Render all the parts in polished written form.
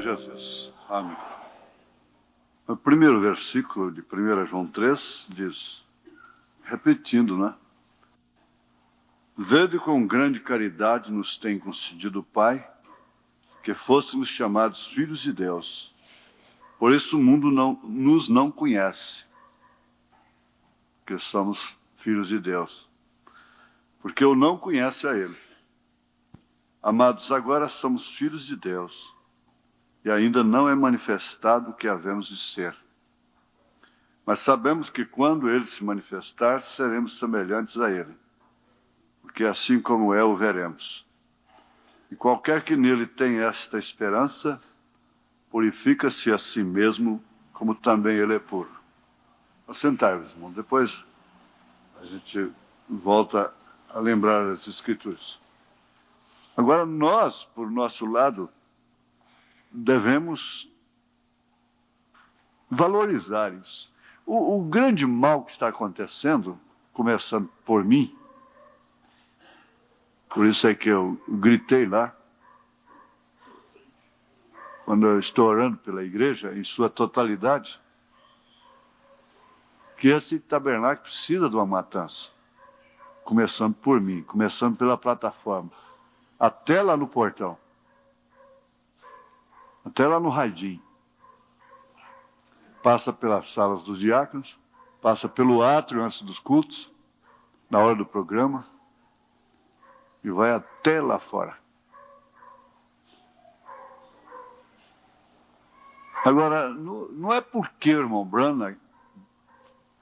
Jesus. Amém. O primeiro versículo de 1 João 3 diz, repetindo, né? Vede com grande caridade nos tem concedido o Pai, que fôssemos chamados filhos de Deus. Por isso o mundo nos não conhece, que somos filhos de Deus, porque o não conhece a Ele. Amados, agora somos filhos de Deus, e ainda não é manifestado o que havemos de ser. Mas sabemos que quando Ele se manifestar, seremos semelhantes a Ele, porque assim como é, o veremos. E qualquer que nele tenha esta esperança, purifica-se a si mesmo, como também Ele é puro. Assentai-vos, irmão. Depois a gente volta a lembrar as Escrituras. Agora nós, por nosso lado, devemos valorizar isso. O grande mal que está acontecendo, começando por mim, por isso é que eu gritei lá, quando eu estou orando pela igreja, em sua totalidade, que esse tabernáculo precisa de uma matança. Começando por mim, começando pela plataforma, até lá no portão, até lá no radinho. Passa pelas salas dos diáconos, passa pelo átrio antes dos cultos, na hora do programa, e vai até lá fora. Agora, não é porque o irmão Branham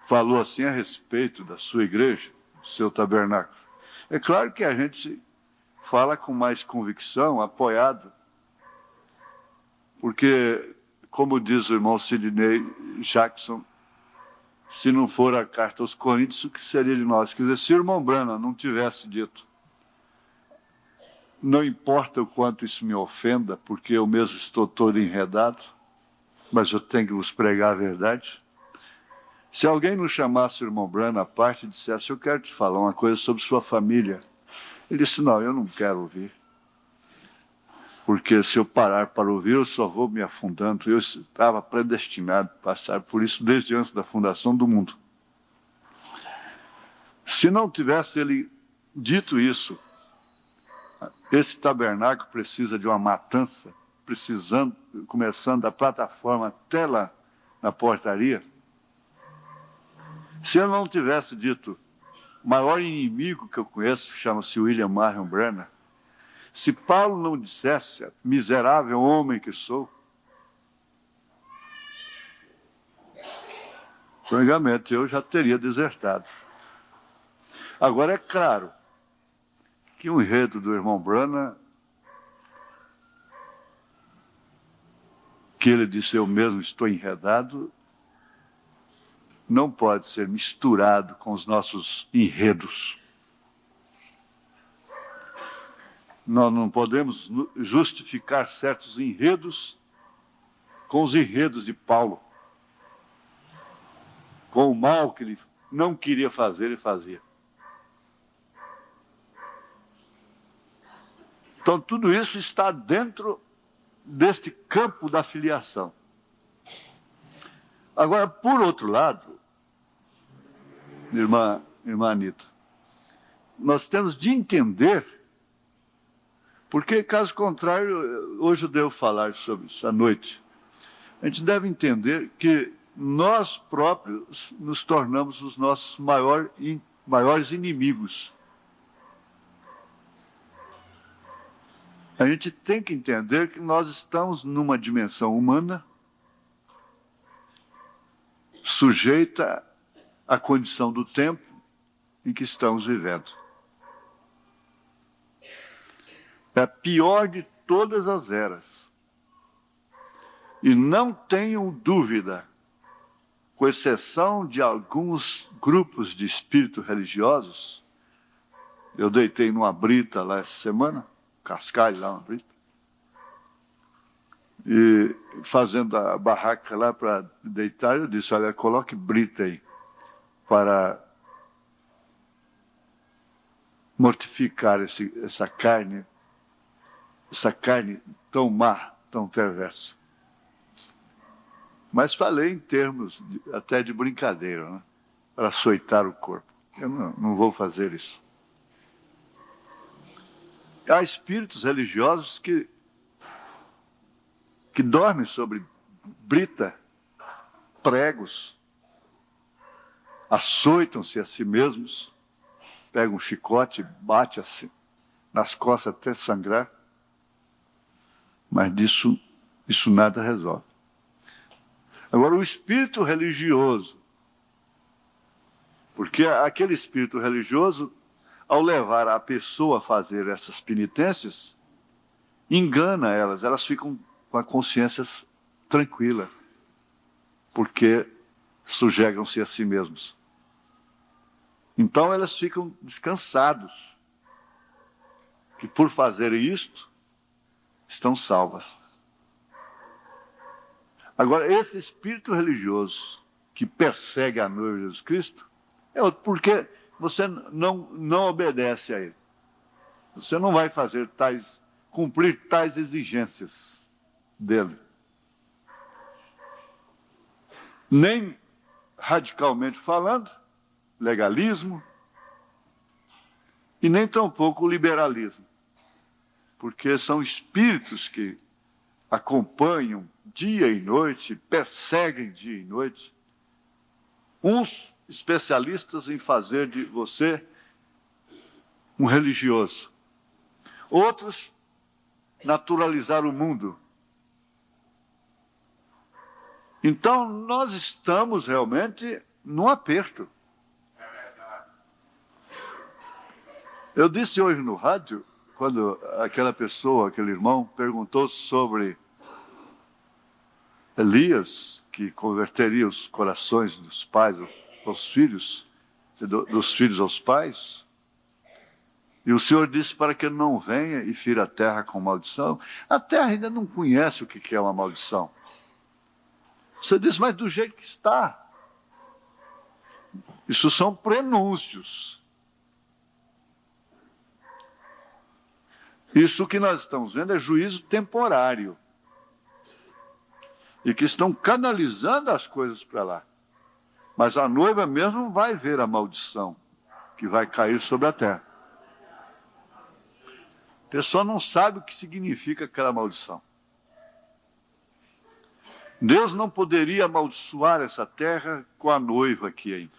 falou assim a respeito da sua igreja, do seu tabernáculo. É claro que a gente fala com mais convicção, apoiado, porque, como diz o irmão Sidney Jackson, se não for a carta aos Coríntios, o que seria de nós? Quer dizer, se o irmão Branham não tivesse dito, não importa o quanto isso me ofenda, porque eu mesmo estou todo enredado, mas eu tenho que vos pregar a verdade. Se alguém não chamasse o irmão Branham à parte e dissesse, eu quero te falar uma coisa sobre sua família, ele disse, não, eu não quero ouvir. Porque se eu parar para ouvir, eu só vou me afundando. Eu estava predestinado a passar por isso desde antes da fundação do mundo. Se não tivesse ele dito isso, esse tabernáculo precisa de uma matança, começando da plataforma até lá na portaria. Se eu não tivesse dito, o maior inimigo que eu conheço chama-se William Marion Branham. Se Paulo não dissesse, miserável homem que sou, francamente, eu já teria desertado. Agora, é claro que o enredo do irmão Branham, que ele disse, eu mesmo estou enredado, não pode ser misturado com os nossos enredos. Nós não podemos justificar certos enredos com os enredos de Paulo. Com o mal que ele não queria fazer, ele fazia. Então, tudo isso está dentro deste campo da filiação. Agora, por outro lado, irmã Anita, nós temos de entender, porque, caso contrário, hoje eu devo falar sobre isso à noite. A gente deve entender que nós próprios nos tornamos os nossos maiores inimigos. A gente tem que entender que nós estamos numa dimensão humana sujeita à condição do tempo em que estamos vivendo. É a pior de todas as eras. E não tenham dúvida, com exceção de alguns grupos de espíritos religiosos, eu deitei numa brita lá essa semana, cascalho lá, uma brita, e fazendo a barraca lá para deitar, eu disse, olha, coloque brita aí, para mortificar essa carne tão má, tão perversa. Mas falei em termos até de brincadeira, né? Para açoitar o corpo. Eu não vou fazer isso. Há espíritos religiosos que dormem sobre brita, pregos, açoitam-se a si mesmos, pegam um chicote e bate assim, nas costas até sangrar, mas isso nada resolve. Agora, o espírito religioso, porque aquele espírito religioso, ao levar a pessoa a fazer essas penitências, engana elas ficam com a consciência tranquila, porque sujeitam-se a si mesmos. Então elas ficam descansados, que por fazerem isto, estão salvas. Agora, esse espírito religioso que persegue a noiva de Jesus Cristo, é outro, porque você não obedece a ele. Você não vai cumprir tais exigências dele. Nem radicalmente falando, legalismo, e nem tampouco liberalismo. Porque são espíritos que acompanham dia e noite, perseguem dia e noite. Uns especialistas em fazer de você um religioso. Outros, naturalizar o mundo. Então, nós estamos realmente num aperto. Eu disse hoje no rádio, quando aquela pessoa, aquele irmão, perguntou sobre Elias, que converteria os corações dos pais aos filhos, dos filhos aos pais, e o Senhor disse para que ele não venha e fira a terra com maldição. A terra ainda não conhece o que é uma maldição. Você diz, mas do jeito que está. Isso são prenúncios. Isso que nós estamos vendo é juízo temporário. E que estão canalizando as coisas para lá. Mas a noiva mesmo vai ver a maldição que vai cair sobre a terra. A pessoa não sabe o que significa aquela maldição. Deus não poderia amaldiçoar essa terra com a noiva aqui ainda.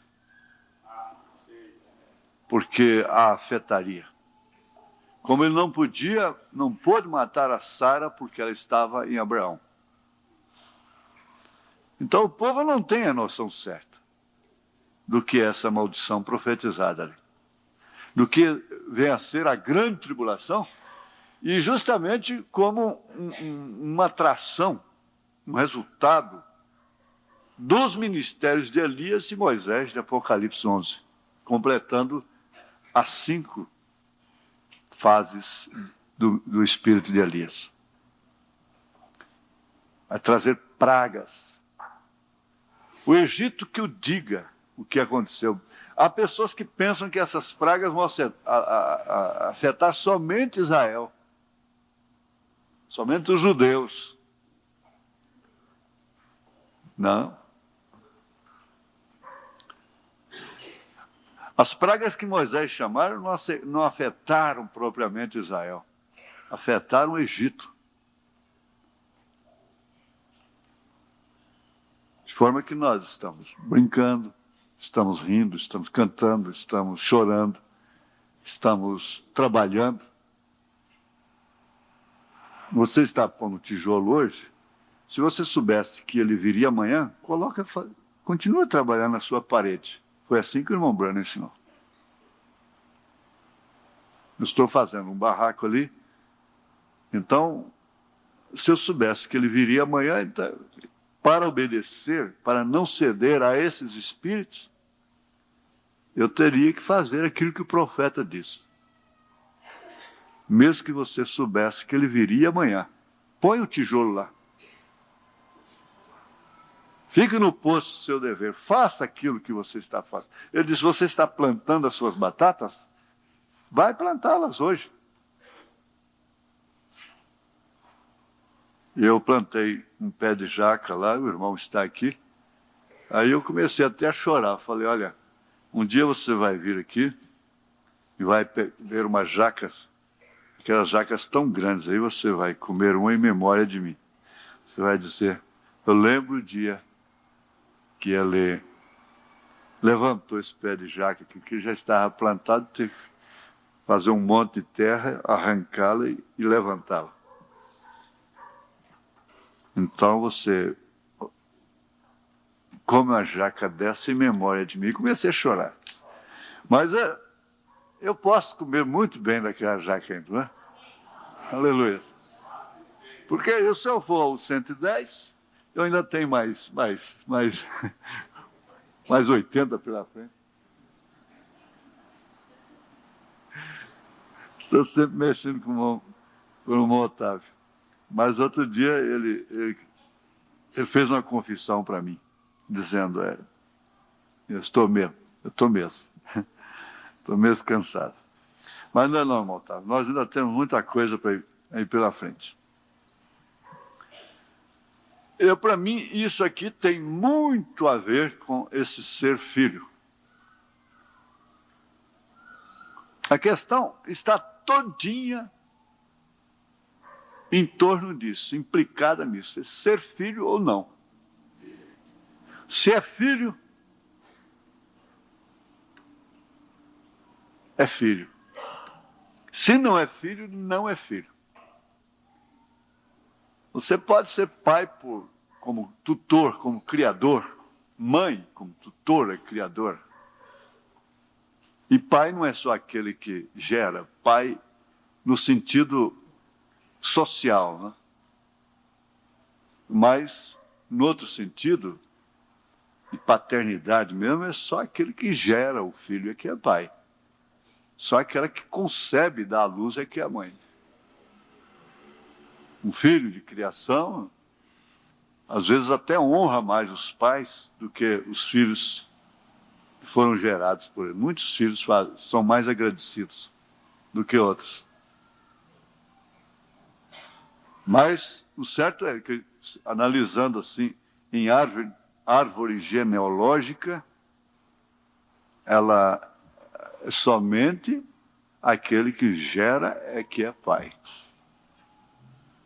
Porque a afetaria. Como ele não pôde matar a Sara porque ela estava em Abraão. Então o povo não tem a noção certa do que é essa maldição profetizada ali. Do que vem a ser a grande tribulação, e justamente como uma atração, um resultado dos ministérios de Elias e Moisés, de Apocalipse 11, completando as 5 fases do espírito de Elias. Vai trazer pragas. O Egito que o diga o que aconteceu. Há pessoas que pensam que essas pragas vão afetar somente Israel, somente os judeus. Não. As pragas que Moisés chamaram não afetaram propriamente Israel, afetaram o Egito. De forma que nós estamos brincando, estamos rindo, estamos cantando, estamos chorando, estamos trabalhando. Você está pondo tijolo hoje? Se você soubesse que ele viria amanhã, continua trabalhando na sua parede. Foi assim que o irmão Branham ensinou. Eu estou fazendo um barraco ali. Então, se eu soubesse que ele viria amanhã, então, para obedecer, para não ceder a esses espíritos, eu teria que fazer aquilo que o profeta disse. Mesmo que você soubesse que ele viria amanhã, põe o tijolo lá. Fique no posto do seu dever, faça aquilo que você está fazendo. Ele disse, você está plantando as suas batatas? Vai plantá-las hoje. Eu plantei um pé de jaca lá, o irmão está aqui. Aí eu comecei até a chorar. Falei, olha, um dia você vai vir aqui e vai ver umas jacas, aquelas jacas tão grandes, aí você vai comer uma em memória de mim. Você vai dizer, eu lembro o dia que ele levantou esse pé de jaca, que já estava plantado, teve que fazer um monte de terra, arrancá-la e levantá-la. Então você come uma jaca dessa em memória de mim. E comecei a chorar. Mas eu posso comer muito bem daquela jaca ainda, não é? Aleluia. Porque se eu for aos 110, eu ainda tenho mais 80 pela frente. Estou sempre mexendo com o irmão Otávio. Mas outro dia ele fez uma confissão para mim, dizendo, eu estou mesmo cansado. Mas não é não, irmão Otávio, nós ainda temos muita coisa para ir pela frente. Para mim, isso aqui tem muito a ver com esse ser filho. A questão está todinha em torno disso, implicada nisso, ser filho ou não. Se é filho, é filho. Se não é filho, não é filho. Você pode ser pai como tutor, como criador, mãe como tutora e criador. E pai não é só aquele que gera, pai no sentido social, né? Mas, no outro sentido, de paternidade mesmo, é só aquele que gera o filho é que é pai. Só aquela que concebe e dá à luz é que é mãe. Um filho de criação, às vezes até honra mais os pais do que os filhos que foram gerados por ele. Muitos filhos são mais agradecidos do que outros. Mas o certo é que, analisando assim, em árvore genealógica, ela somente aquele que gera é que é pai.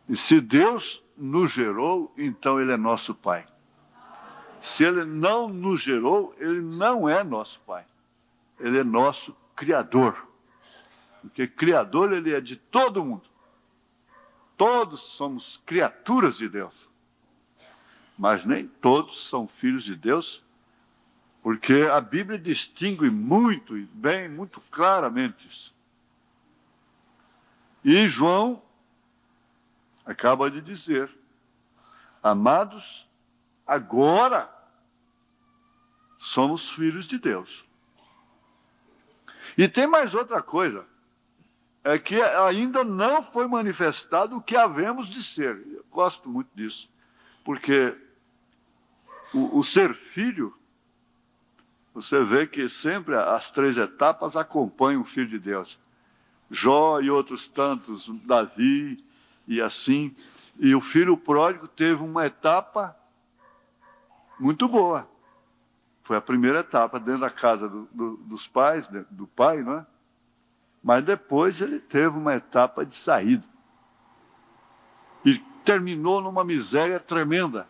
E se Deus nos gerou, então Ele é nosso pai. Se Ele não nos gerou, Ele não é nosso pai. Ele é nosso criador. Porque criador Ele é de todo mundo. Todos somos criaturas de Deus. Mas nem todos são filhos de Deus, porque a Bíblia distingue muito bem, muito claramente isso. E João acaba de dizer, amados, agora somos filhos de Deus. E tem mais outra coisa, é que ainda não foi manifestado o que havemos de ser. Eu gosto muito disso, porque o ser filho, você vê que sempre as 3 etapas acompanham o Filho de Deus. Jó e outros tantos, Davi e assim. E o filho pródigo teve uma etapa muito boa. Foi a primeira etapa dentro da casa dos pais, do pai, não é? Mas depois ele teve uma etapa de saída. E terminou numa miséria tremenda.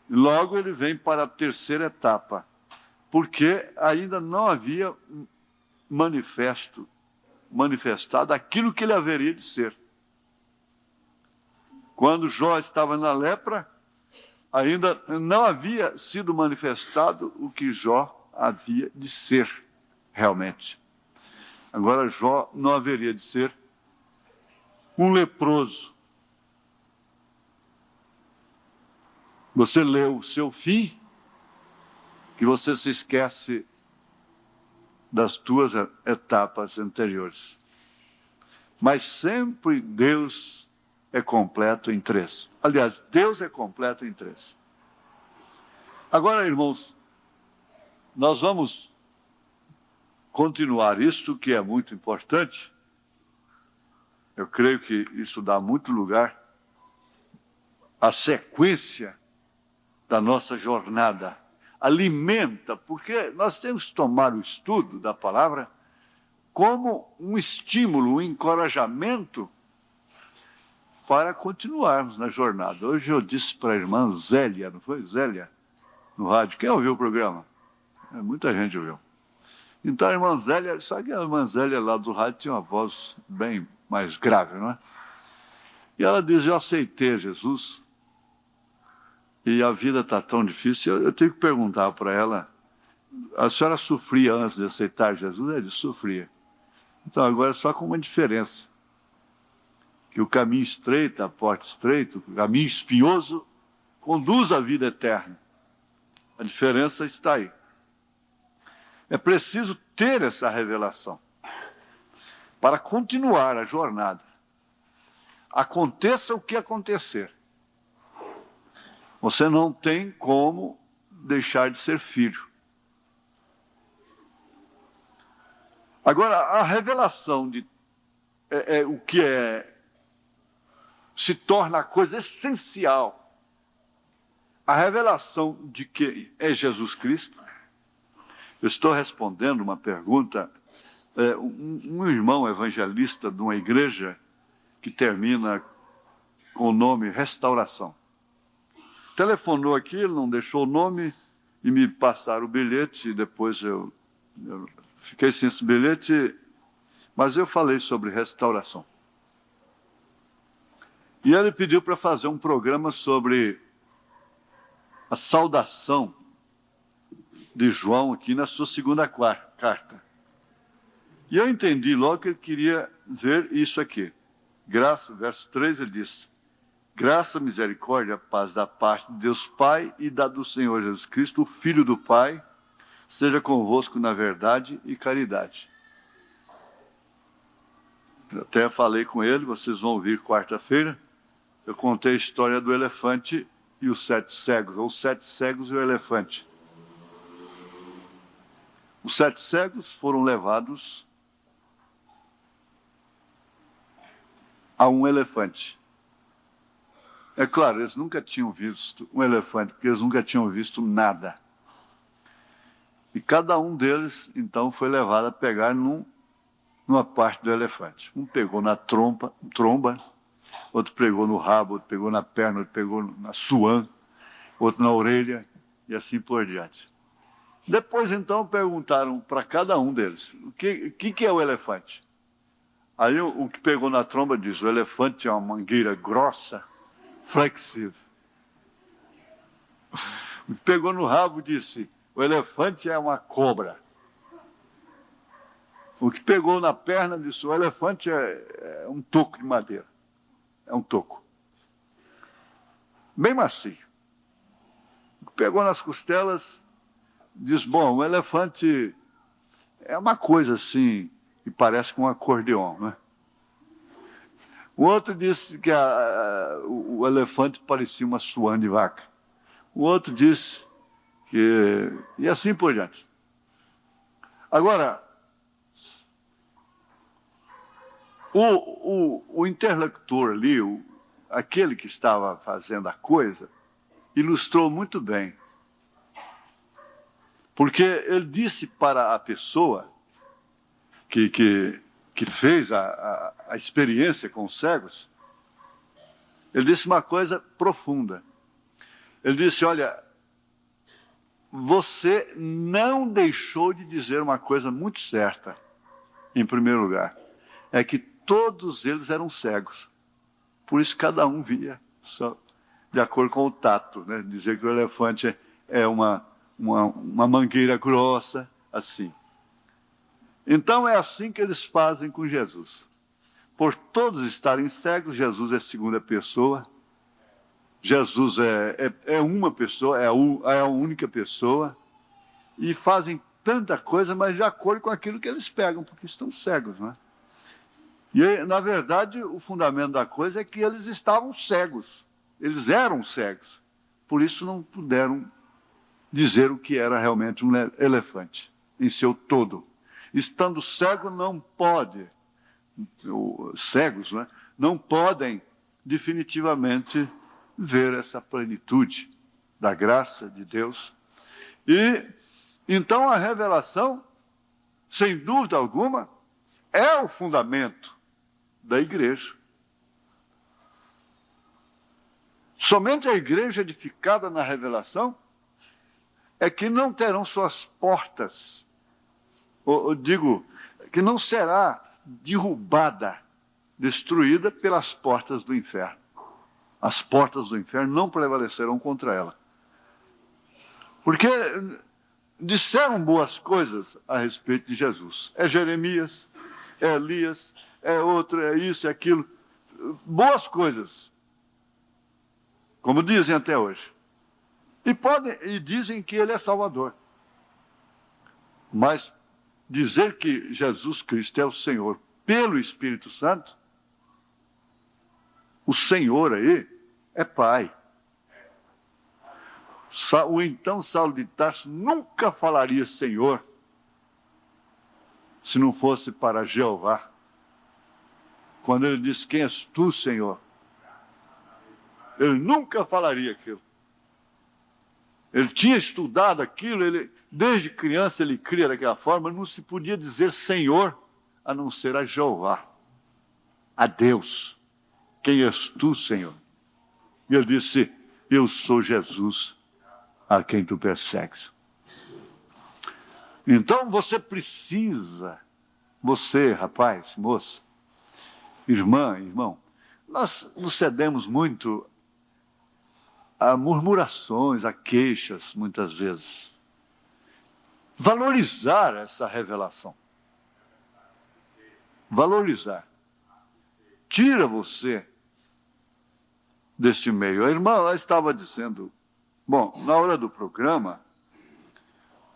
E logo ele vem para a terceira etapa, porque ainda não havia manifestado aquilo que ele haveria de ser. Quando Jó estava na lepra, ainda não havia sido manifestado o que Jó havia de ser realmente. Agora Jó não haveria de ser um leproso. Você lê o seu fim, que você se esquece das 2 etapas anteriores. Mas sempre Deus é completo em 3. Aliás, Deus é completo em 3. Agora, irmãos, nós vamos continuar isto que é muito importante. Eu creio que isso dá muito lugar a sequência da nossa jornada. Alimenta, porque nós temos que tomar o estudo da palavra como um estímulo, um encorajamento para continuarmos na jornada. Hoje eu disse para a irmã Zélia, não foi? Zélia, no rádio. Quem ouviu o programa? Muita gente ouviu. Então a irmã Zélia, só que a irmã Zélia lá do rádio tinha uma voz bem mais grave, não é? E ela diz, eu aceitei Jesus e a vida está tão difícil, eu tenho que perguntar para ela, a senhora sofria antes de aceitar Jesus? Ela disse, sofria. Então agora é só com uma diferença, que o caminho estreito, a porta estreita, o caminho espinhoso, conduz à vida eterna. A diferença está aí. É preciso ter essa revelação para continuar a jornada. Aconteça o que acontecer. Você não tem como deixar de ser filho. Agora, a revelação de o que se torna a coisa essencial. A revelação de que é Jesus Cristo. Eu estou respondendo uma pergunta. Um irmão evangelista de uma igreja que termina com o nome Restauração. Telefonou aqui, ele não deixou o nome e me passaram o bilhete. E depois eu fiquei sem esse bilhete, mas eu falei sobre restauração. E ele pediu para fazer um programa sobre a saudação de João aqui na sua segunda carta. E eu entendi logo que ele queria ver isso aqui. Graça, verso 3, ele diz, graça, misericórdia, paz da parte de Deus Pai e da do Senhor Jesus Cristo, o Filho do Pai, seja convosco na verdade e caridade. Eu até falei com ele, vocês vão ouvir quarta-feira, eu contei a história do elefante e os 7 cegos, ou 7 cegos e o elefante. Os 7 cegos foram levados a um elefante. É claro, eles nunca tinham visto um elefante, porque eles nunca tinham visto nada. E cada um deles, então, foi levado a pegar numa parte do elefante. Um pegou na tromba, outro pegou no rabo, outro pegou na perna, outro pegou na suã, outro na orelha, e assim por diante. Depois, então, perguntaram para cada um deles, o que é o elefante? Aí o que pegou na tromba diz, o elefante é uma mangueira grossa, flexível. O que pegou no rabo disse, o elefante é uma cobra. O que pegou na perna disse, o elefante é um toco de madeira. É um toco. Bem macio. O que pegou nas costelas diz, bom, o elefante é uma coisa assim, que parece com um acordeão, né? O outro disse que o elefante parecia uma suã de vaca. O outro disse que... E assim por diante. Agora, o interlocutor ali, aquele que estava fazendo a coisa, ilustrou muito bem. Porque ele disse para a pessoa que fez a experiência com os cegos, ele disse uma coisa profunda. Ele disse, olha, você não deixou de dizer uma coisa muito certa, em primeiro lugar. É que todos eles eram cegos. Por isso cada um via só de acordo com o tato, né? Dizer que o elefante é uma mangueira grossa, assim. Então é assim que eles fazem com Jesus. Por todos estarem cegos, Jesus é segunda pessoa. Jesus é uma pessoa, é a única pessoa. E fazem tanta coisa, mas de acordo com aquilo que eles pegam, porque estão cegos, né? E, na verdade, o fundamento da coisa é que eles estavam cegos. Eles eram cegos. Por isso não puderam dizer o que era realmente um elefante, em seu todo. Estando cego, não pode, cegos, né, não podem definitivamente ver essa plenitude da graça de Deus. E então a revelação, sem dúvida alguma, é o fundamento da igreja. Somente a igreja edificada na revelação é que não terão suas portas, ou digo, que não será derrubada, destruída pelas portas do inferno. As portas do inferno não prevalecerão contra ela. Porque disseram boas coisas a respeito de Jesus. É Jeremias, é Elias, é outro, é isso, é aquilo. Boas coisas, como dizem até hoje. E dizem que ele é Salvador. Mas dizer que Jesus Cristo é o Senhor pelo Espírito Santo, o Senhor aí é Pai. O então Saulo de Tarso nunca falaria Senhor se não fosse para Jeová. Quando ele diz, quem és tu, Senhor? Ele nunca falaria aquilo. Ele tinha estudado aquilo, desde criança ele cria daquela forma, não se podia dizer Senhor, a não ser a Jeová, a Deus. Quem és tu, Senhor? E ele disse, eu sou Jesus, a quem tu persegues. Então você precisa, você, rapaz, moça, irmã, irmão, nós nos cedemos muito a murmurações, a queixas, muitas vezes. Valorizar essa revelação. Valorizar. Tira você deste meio. A irmã lá estava dizendo, bom, na hora do programa,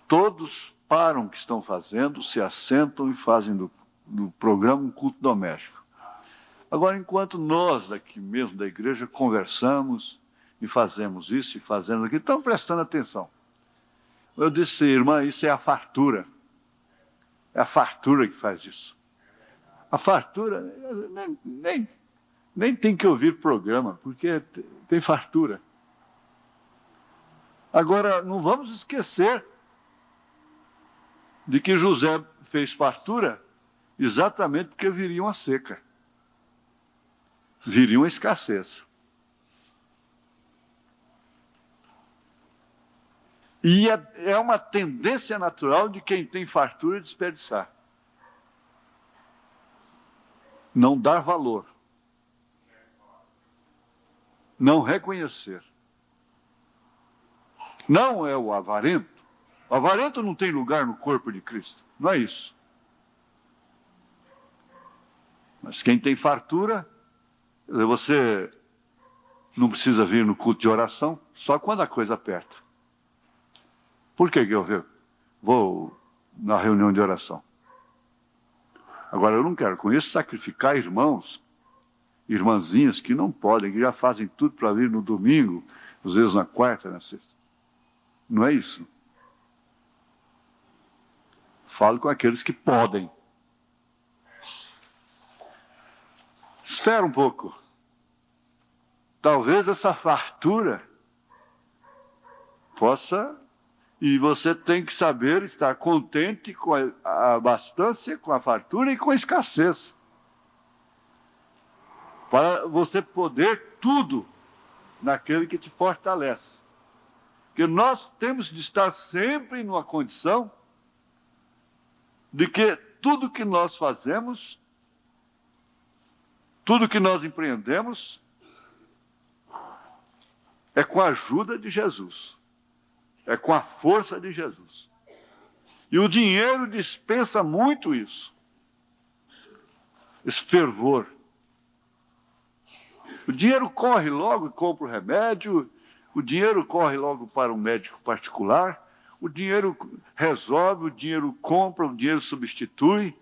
todos param o que estão fazendo, se assentam e fazem do programa um culto doméstico. Agora, enquanto nós aqui mesmo da igreja conversamos e fazemos isso e fazemos aquilo, estão prestando atenção. Eu disse, irmã, isso é a fartura. É a fartura que faz isso. A fartura nem tem que ouvir programa, porque tem fartura. Agora, não vamos esquecer de que José fez fartura exatamente porque viria uma seca. Viria uma escassez. E é uma tendência natural de quem tem fartura desperdiçar. Não dar valor. Não reconhecer. Não é o avarento. O avarento não tem lugar no corpo de Cristo. Não é isso. Mas quem tem fartura, você não precisa vir no culto de oração, só quando a coisa aperta. Por que eu vou na reunião de oração? Agora, eu não quero com isso sacrificar irmãos, irmãzinhas que não podem, que já fazem tudo para vir no domingo, às vezes na quarta, na sexta. Não é isso. Falo com aqueles que podem. Espera um pouco. Talvez essa fartura possa... E você tem que saber estar contente com a abastança, com a fartura e com a escassez. Para você poder tudo naquele que te fortalece. Porque nós temos de estar sempre numa condição de que tudo que nós fazemos, tudo que nós empreendemos, é com a ajuda de Jesus. É com a força de Jesus. E o dinheiro dispensa muito isso. Esse fervor. O dinheiro corre logo e compra o remédio. O dinheiro corre logo para um médico particular. O dinheiro resolve, o dinheiro compra, o dinheiro substitui.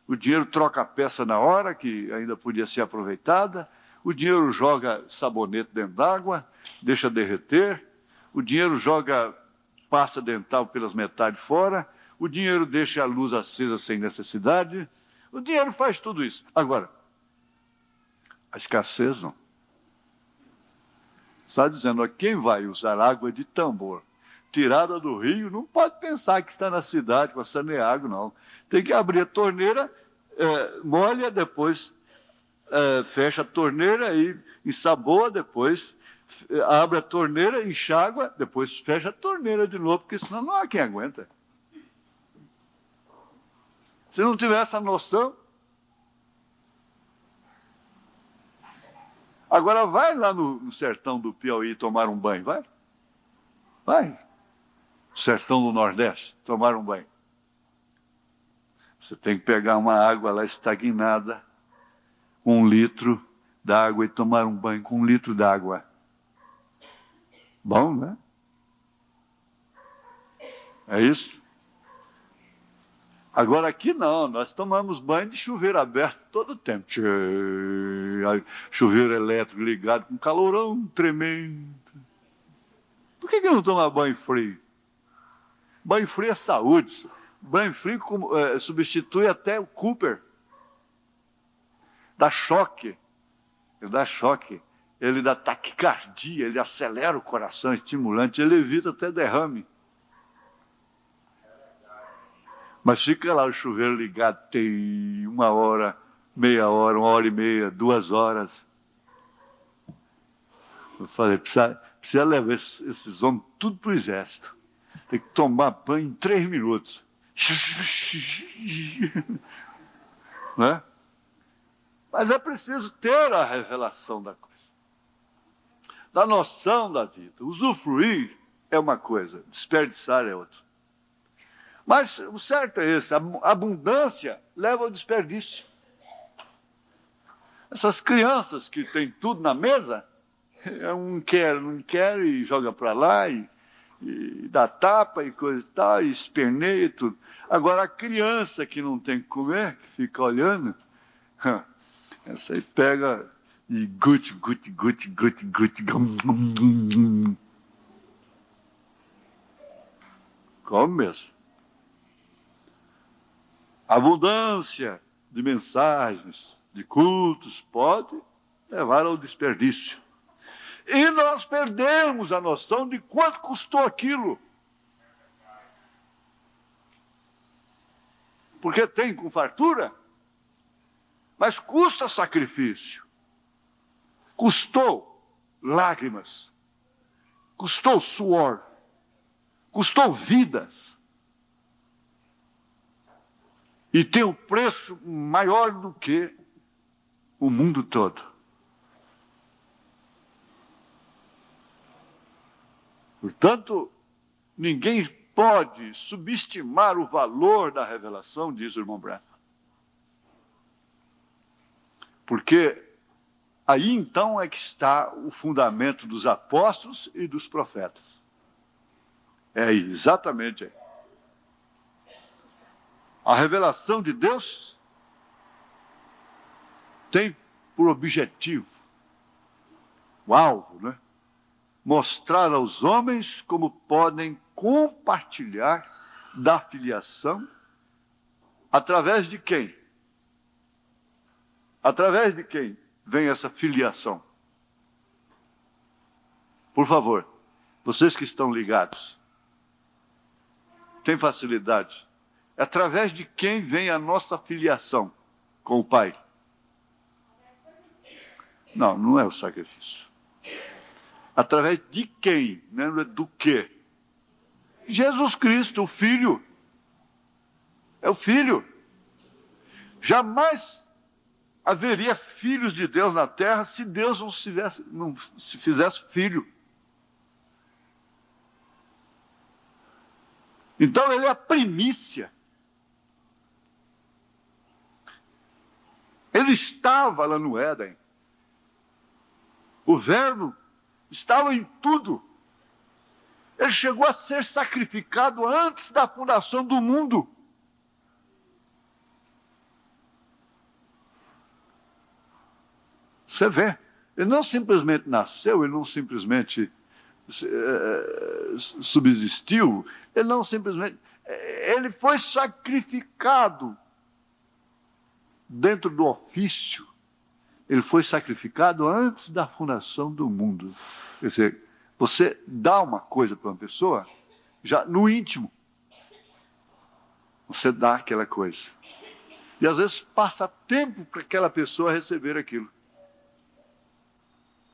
O dinheiro troca a peça na hora, que ainda podia ser aproveitada. O dinheiro joga sabonete dentro d'água, deixa derreter. O dinheiro joga pasta dental pelas metades fora, o dinheiro deixa a luz acesa sem necessidade, o dinheiro faz tudo isso. Agora, a escassez não. Está dizendo, ó, quem vai usar água de tambor tirada do rio, não pode pensar que está na cidade para sanear água, não. Tem que abrir a torneira, molha, depois fecha a torneira e ensaboa, depois abre a torneira, enxágua, depois fecha a torneira de novo, porque senão não há quem aguenta. Se não tiver essa noção... Agora vai lá no sertão do Piauí tomar um banho, vai? Vai. Sertão do Nordeste, tomar um banho. Você tem que pegar uma água lá estagnada, 1 litro d'água e tomar um banho com 1 litro d'água. Bom, né? É isso? Agora aqui não, nós tomamos banho de chuveiro aberto todo o tempo. Chuveiro elétrico ligado com calorão tremendo. Por que não toma banho frio? Banho frio é saúde. Banho frio substitui até o Cooper. Dá choque. Ele dá choque. Ele dá taquicardia, ele acelera o coração, estimulante, ele evita até derrame. Mas fica lá o chuveiro ligado, tem 1 hora, meia hora, 1h30, 2 horas. Eu falei, precisa levar esses homens tudo para o exército. Tem que tomar banho em 3 minutos. Né? Mas é preciso ter a revelação da coisa. Da noção da vida. Usufruir é uma coisa, desperdiçar é outra. Mas o certo é esse, a abundância leva ao desperdício. Essas crianças que têm tudo na mesa, um quer, não quer e joga para lá e dá tapa e coisa e tal, e esperneia e tudo. Agora a criança que não tem que comer, que fica olhando, essa aí pega e guti, come mesmo. A abundância de mensagens, de cultos, pode levar ao desperdício. E nós perdemos a noção de quanto custou aquilo. Porque tem com fartura, mas custa sacrifício. Custou lágrimas. Custou suor. Custou vidas. E tem um preço maior do que o mundo todo. Portanto, ninguém pode subestimar o valor da revelação, diz o irmão Branham. Porque aí então é que está o fundamento dos apóstolos e dos profetas. É aí, exatamente aí. A revelação de Deus tem por objetivo, o alvo, né? Mostrar aos homens como podem compartilhar da filiação através de quem? Através de quem vem essa filiação? Por favor, vocês que estão ligados, têm facilidade. Através de quem vem a nossa filiação com o Pai? Não, não é o sacrifício. Através de quem? Não é do quê? Jesus Cristo, o Filho. É o Filho. Jamais haveria filhos de Deus na terra se Deus não se fizesse filho. Então ele é a primícia. Ele estava lá no Éden. O Verbo estava em tudo. Ele chegou a ser sacrificado antes da fundação do mundo. Você vê, ele não simplesmente nasceu, ele não simplesmente subsistiu, ele não simplesmente... Ele foi sacrificado dentro do ofício. Ele foi sacrificado antes da fundação do mundo. Quer dizer, você dá uma coisa para uma pessoa, já no íntimo. Você dá aquela coisa. E às vezes passa tempo para aquela pessoa receber aquilo.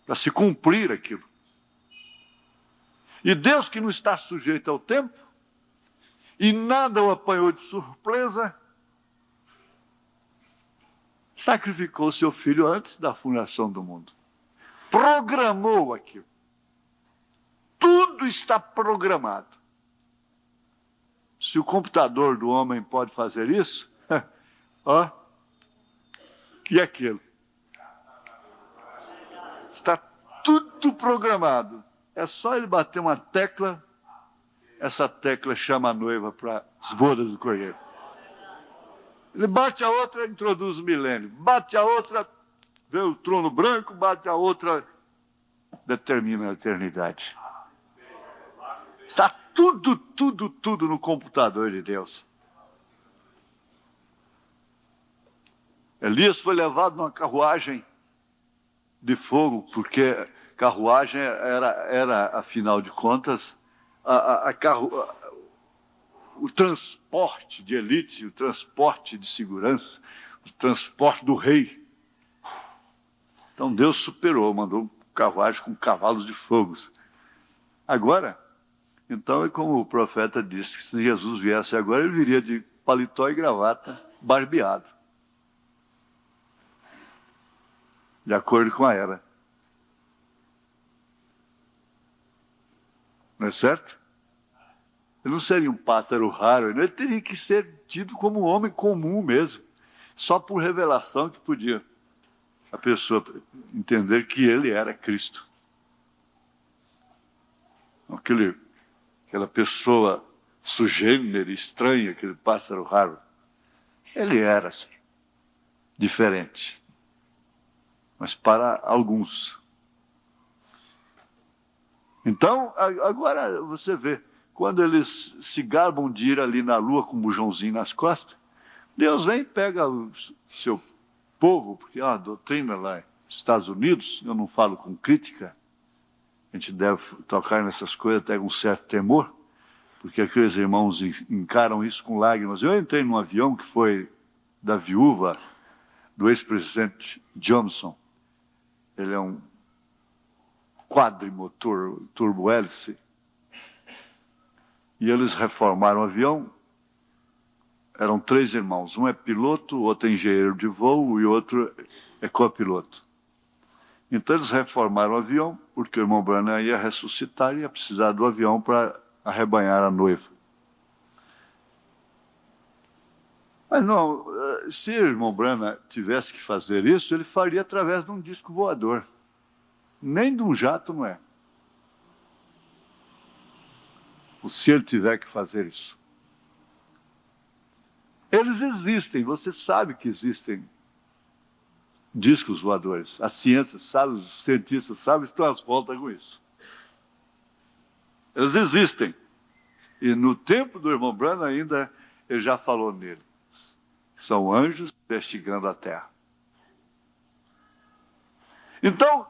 Para se cumprir aquilo. E Deus, que não está sujeito ao tempo, e nada o apanhou de surpresa, sacrificou seu filho antes da fundação do mundo. Programou aquilo. Tudo está programado. Se o computador do homem pode fazer isso, ó, que é aquilo? Está tudo programado. É só ele bater uma tecla, essa tecla chama a noiva para as bodas do Cordeiro. Ele bate a outra, introduz o milênio. Bate a outra, vê o trono branco, bate a outra, determina a eternidade. Está tudo no computador de Deus. Elias foi levado numa carruagem de fogo, porque carruagem era afinal de contas, o transporte de elite, o transporte de segurança, o transporte do rei. Então Deus superou, mandou um carruagem com cavalos de fogo. Agora, então é como o profeta disse, que se Jesus viesse agora, ele viria de paletó e gravata, barbeado. De acordo com a era. Não é certo? Ele não seria um pássaro raro, ele teria que ser tido como um homem comum mesmo. Só por revelação que podia a pessoa entender que ele era Cristo. Aquela pessoa sugênere, estranha, aquele pássaro raro. Ele era assim, diferente. Mas para alguns. Então, agora você vê, quando eles se gabam de ir ali na lua com um bujãozinho nas costas, Deus vem e pega o seu povo, porque a doutrina lá nos Estados Unidos, eu não falo com crítica, a gente deve tocar nessas coisas até com certo temor, porque aqueles irmãos encaram isso com lágrimas. Eu entrei num avião que foi da viúva do ex-presidente Johnson. Ele é um quadrimotor, turbo-hélice. E eles reformaram o avião. Eram 3 irmãos. Um é piloto, o outro é engenheiro de voo e o outro é copiloto. Então eles reformaram o avião, porque o irmão Branham ia ressuscitar e ia precisar do avião para arrebanhar a noiva. Mas não, se o irmão Branham tivesse que fazer isso, ele faria através de um disco voador. Nem de um jato não é. Se ele tiver que fazer isso. Eles existem, você sabe que existem discos voadores. A ciência sabe, os cientistas sabem, estão às voltas com isso. Eles existem. E no tempo do irmão Branham ainda, ele já falou nele. São anjos investigando a terra. Então,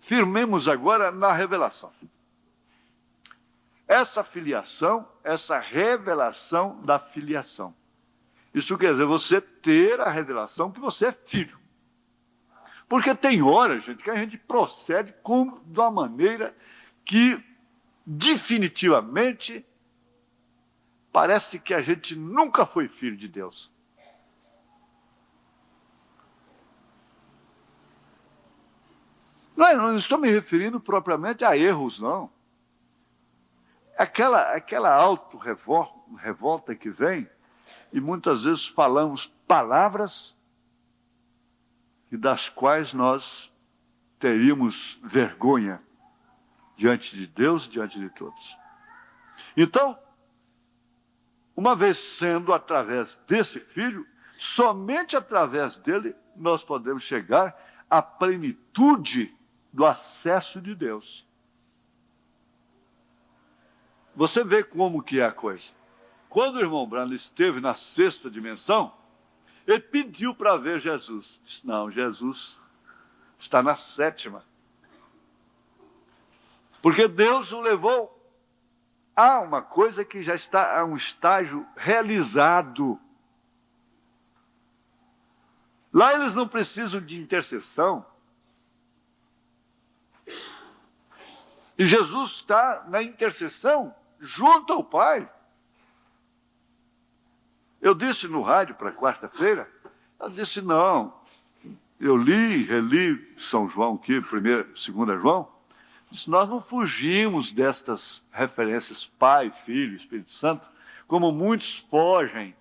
firmemos agora na revelação. Essa filiação, essa revelação da filiação. Isso quer dizer você ter a revelação que você é filho. Porque tem hora, gente, que a gente procede de uma maneira que definitivamente parece que a gente nunca foi filho de Deus. Não estou me referindo propriamente a erros, não. Aquela auto-revolta que vem, e muitas vezes falamos palavras e das quais nós teríamos vergonha diante de Deus, diante de todos. Então, uma vez sendo através desse Filho, somente através dele nós podemos chegar à plenitude do acesso de Deus. Você vê como que é a coisa. Quando o irmão Branham esteve na 6ª dimensão, ele pediu para ver Jesus. Disse, não, Jesus está na 7ª. Porque Deus o levou a uma coisa que já está a um estágio realizado. Lá eles não precisam de intercessão. E Jesus está na intercessão junto ao Pai. Eu disse no rádio para quarta-feira, eu disse, não, eu li, reli São João aqui, 1ª, 2ª João, disse, nós não fugimos destas referências Pai, Filho, Espírito Santo, como muitos fogem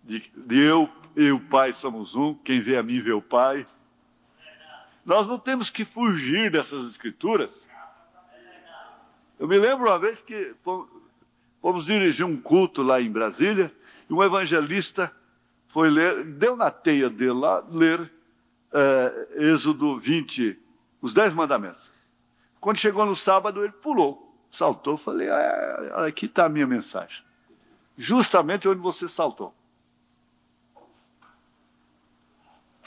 de eu e o Pai somos um, quem vê a mim vê o Pai. Nós não temos que fugir dessas escrituras. Eu me lembro uma vez que fomos dirigir um culto lá em Brasília, e um evangelista foi ler, deu na teia dele lá, ler Êxodo 20, os 10 mandamentos. Quando chegou no sábado, ele pulou, saltou, falei, aqui está a minha mensagem. Justamente onde você saltou.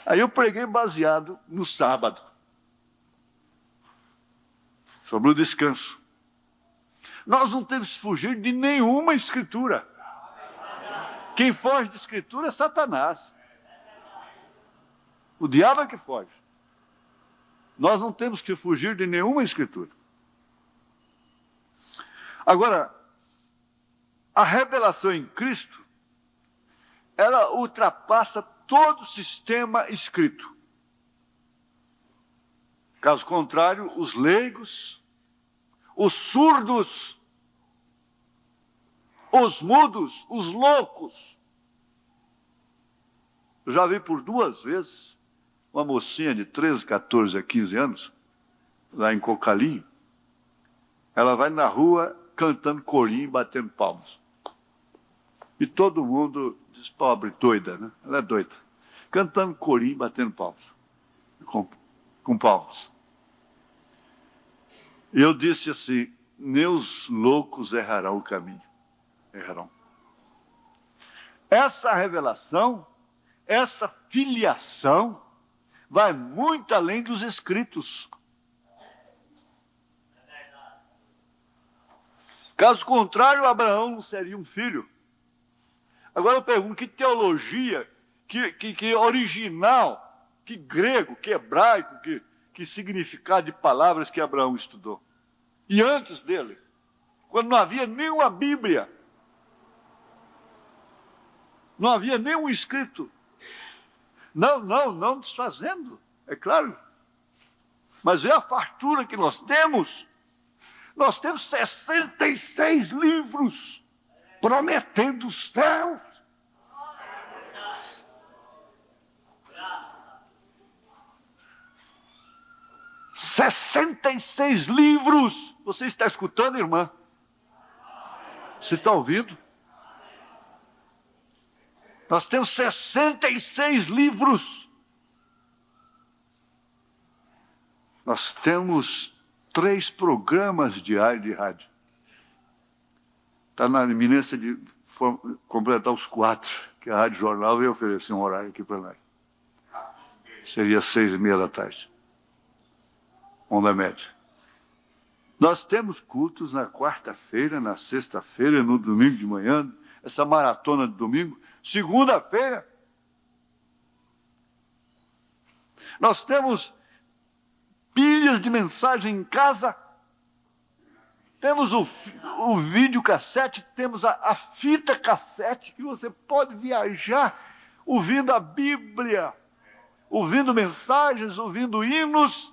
Aí eu preguei baseado no sábado, sobre o descanso. Nós não temos que fugir de nenhuma escritura. Quem foge de escritura é Satanás. O diabo é que foge. Nós não temos que fugir de nenhuma escritura. Agora, a revelação em Cristo, ela ultrapassa todo o sistema escrito. Caso contrário, os leigos, os surdos, os mudos, os loucos. Eu já vi por 2 vezes uma mocinha de 13, 14 a 15 anos, lá em Cocalinho. Ela vai na rua cantando corinho e batendo palmas. E todo mundo diz, pobre, doida, né? Ela é doida. Cantando corinho e batendo palmas. Com palmas. E eu disse assim, nem os loucos errarão o caminho. Errarão. Essa revelação, essa filiação, vai muito além dos escritos. Caso contrário, Abraão não seria um filho. Agora eu pergunto, que teologia, que original, que grego, que hebraico, que significado de palavras que Abraão estudou. E antes dele, quando não havia nenhuma Bíblia, não havia nenhum escrito. Não desfazendo, é claro. Mas é a fartura que nós temos. Nós temos 66 livros prometendo os céus. $66 livros. Você está escutando, irmã? Você está ouvindo? Nós temos 66 livros. Nós temos 3 programas diários de rádio. Está na iminência de completar os 4, que a Rádio Jornal veio oferecer um horário aqui para nós. Seria 6h30 da tarde. Onda média. Nós temos cultos na quarta-feira, na sexta-feira, no domingo de manhã, essa maratona de domingo. Segunda-feira, nós temos pilhas de mensagem em casa, temos o videocassete, temos a fita cassete, que você pode viajar ouvindo a Bíblia, ouvindo mensagens, ouvindo hinos.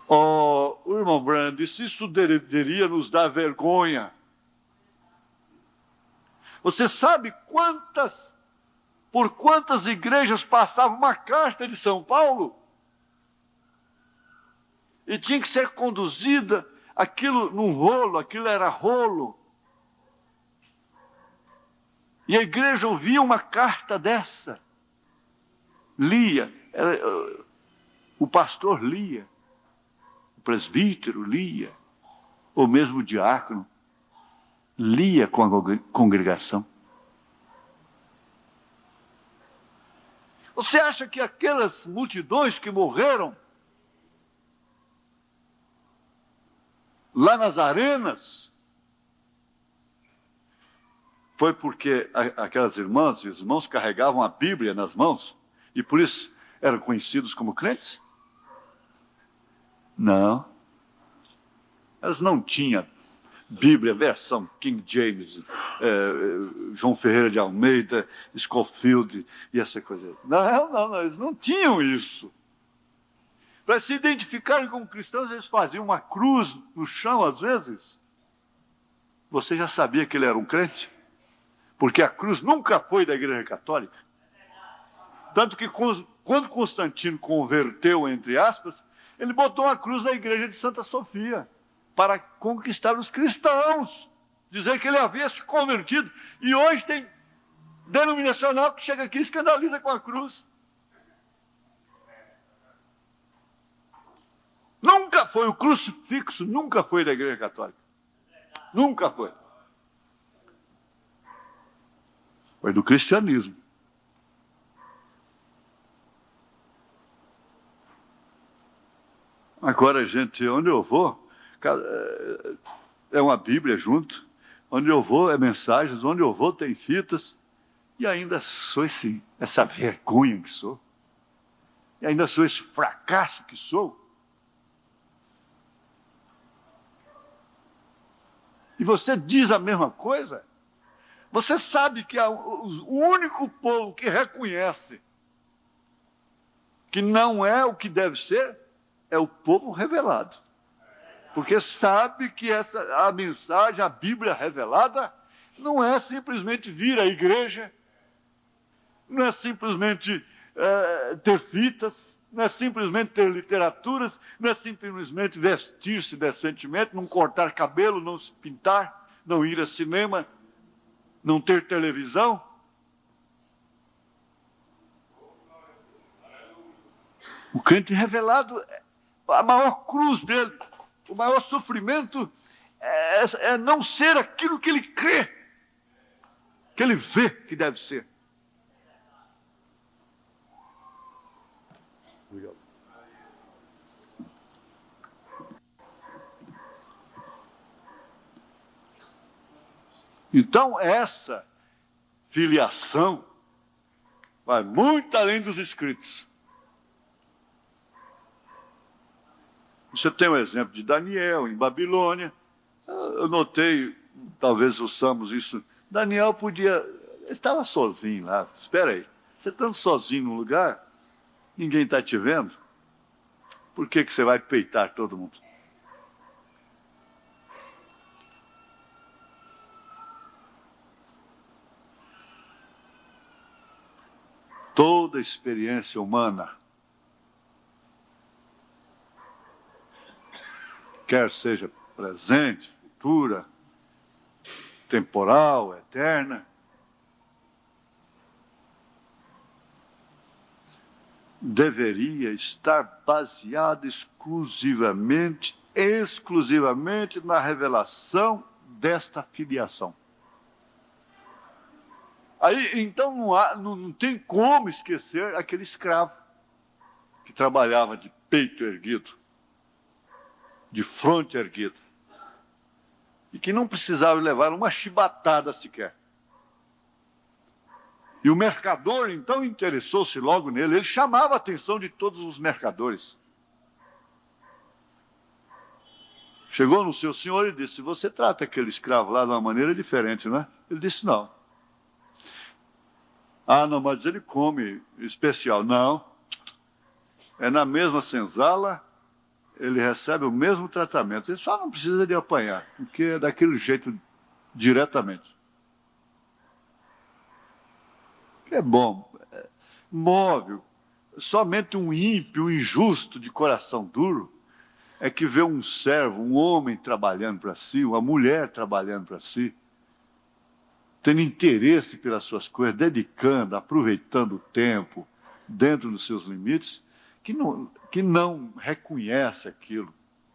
O irmão Brand disse, isso deveria nos dar vergonha. Você sabe por quantas igrejas passava uma carta de São Paulo? E tinha que ser conduzida aquilo num rolo, aquilo era rolo. E a igreja ouvia uma carta dessa. Lia, o pastor lia. Presbítero lia, ou mesmo o diácono, lia com a congregação. Você acha que aquelas multidões que morreram lá nas arenas foi porque aquelas irmãs e os irmãos carregavam a Bíblia nas mãos e por isso eram conhecidos como crentes? Não. Elas não tinham Bíblia, versão King James, João Ferreira de Almeida, Scofield e essa coisa. Não, eles não tinham isso. Para se identificarem como cristãos, eles faziam uma cruz no chão, às vezes. Você já sabia que ele era um crente? Porque a cruz nunca foi da Igreja Católica. Tanto que quando Constantino converteu, entre aspas, ele botou a cruz na Igreja de Santa Sofia para conquistar os cristãos, dizer que ele havia se convertido. E hoje tem denominacional que chega aqui e escandaliza com a cruz. Nunca foi, o crucifixo nunca foi da Igreja Católica. Nunca foi. Foi do cristianismo. Agora, gente, onde eu vou, é uma Bíblia junto. Onde eu vou é mensagens, onde eu vou tem fitas. E ainda sou essa vergonha que sou. E ainda sou esse fracasso que sou. E você diz a mesma coisa? Você sabe que o único povo que reconhece que não é o que deve ser é o povo revelado. Porque sabe que a mensagem, a Bíblia revelada, não é simplesmente vir à igreja, não é simplesmente ter fitas, não é simplesmente ter literaturas, não é simplesmente vestir-se decentemente, não cortar cabelo, não se pintar, não ir ao cinema, não ter televisão. O crente revelado, a maior cruz dele, o maior sofrimento é não ser aquilo que ele crê, que ele vê que deve ser. Então, essa filiação vai muito além dos escritos. Você tem o exemplo de Daniel, em Babilônia. Eu notei, talvez ouçamos isso, Daniel estava sozinho lá. Espera aí, você estando sozinho num lugar, ninguém está te vendo, por que você vai peitar todo mundo? Toda experiência humana, quer seja presente, futura, temporal, eterna, deveria estar baseada exclusivamente na revelação desta filiação. Aí, então, não tem como esquecer aquele escravo que trabalhava de peito erguido, de fronte erguida, e que não precisava levar uma chibatada sequer. E o mercador, então, interessou-se logo nele. Ele chamava a atenção de todos os mercadores. Chegou no seu senhor e disse: você trata aquele escravo lá de uma maneira diferente, não é? Ele disse: não. Ah, não, mas ele come especial. Não. É na mesma senzala, ele recebe o mesmo tratamento. Ele só não precisa de apanhar, porque é daquele jeito diretamente. É bom. Move. Somente um ímpio, um injusto de coração duro é que vê um servo, um homem trabalhando para si, uma mulher trabalhando para si, tendo interesse pelas suas coisas, dedicando, aproveitando o tempo, dentro dos seus limites, que não reconhece aquilo.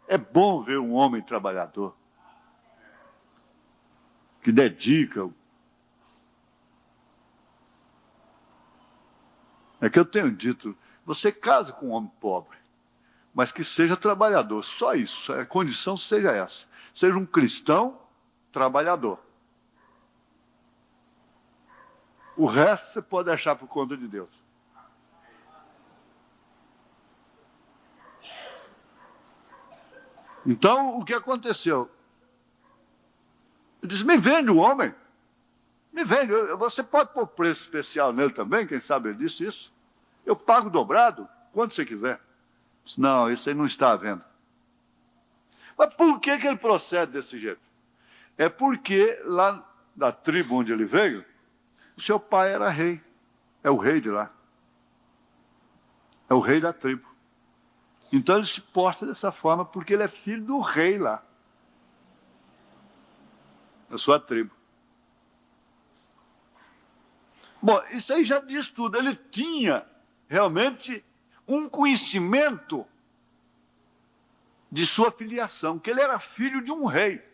É bom ver um homem trabalhador, que dedica. É que eu tenho dito, você casa com um homem pobre, mas que seja trabalhador, só isso, a condição seja essa. Seja um cristão trabalhador. O resto você pode deixar por conta de Deus. Então, o que aconteceu? Ele disse, me vende o homem. Me vende. Você pode pôr preço especial nele também, quem sabe ele disse isso. Eu pago dobrado, quanto você quiser. Disse, não, isso aí não está à venda. Mas por que ele procede desse jeito? É porque lá da tribo onde ele veio, o seu pai era rei. É o rei de lá. É o rei da tribo. Então ele se porta dessa forma porque ele é filho do rei lá. Da sua tribo. Bom, isso aí já diz tudo. Ele tinha realmente um conhecimento de sua filiação, que ele era filho de um rei.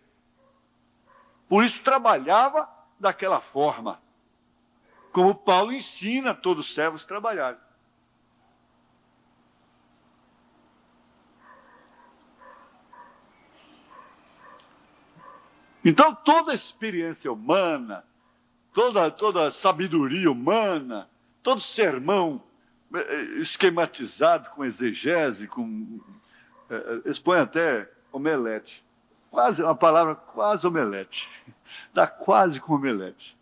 Por isso trabalhava daquela forma. Como Paulo ensina todos os servos a trabalharem. Então, toda a experiência humana, toda a sabedoria humana, todo sermão esquematizado com exegese, expõe até omelete. Quase, uma palavra quase omelete. Dá quase com omelete.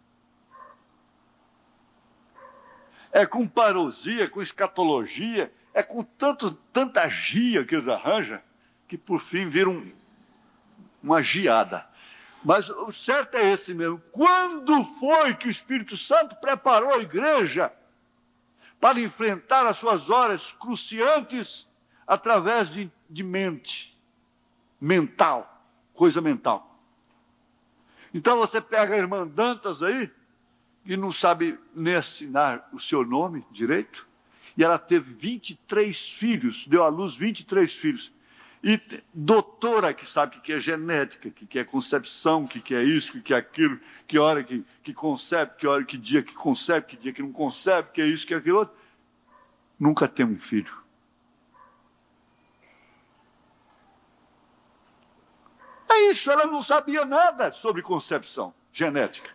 É com parousia, com escatologia, é com tanta gia que eles arranjam, que por fim viram uma giada. Mas o certo é esse mesmo. Quando foi que o Espírito Santo preparou a igreja para enfrentar as suas horas cruciantes através de mente, mental, coisa mental? Então você pega a irmã Dantas aí, que não sabe nem assinar o seu nome direito, e ela teve 23 filhos, deu à luz 23 filhos. E doutora que sabe o que é genética, o que é concepção, o que é isso, o que é aquilo, que hora que concebe, que dia que concebe, que dia que não concebe, que é isso, que é aquilo outro. Nunca tem um filho. É isso, ela não sabia nada sobre concepção genética.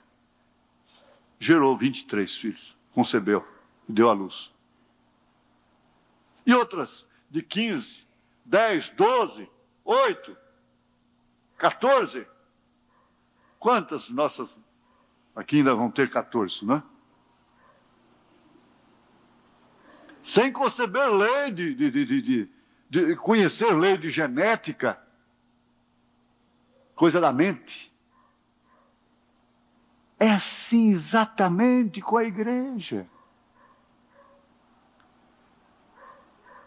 Gerou 23 filhos, concebeu e deu à luz. E outras de 15, 10, 12, 8, 14. Quantas nossas... Aqui ainda vão ter 14, não é? Sem conceber lei de conhecer lei de genética. Coisa da mente. É assim exatamente com a igreja.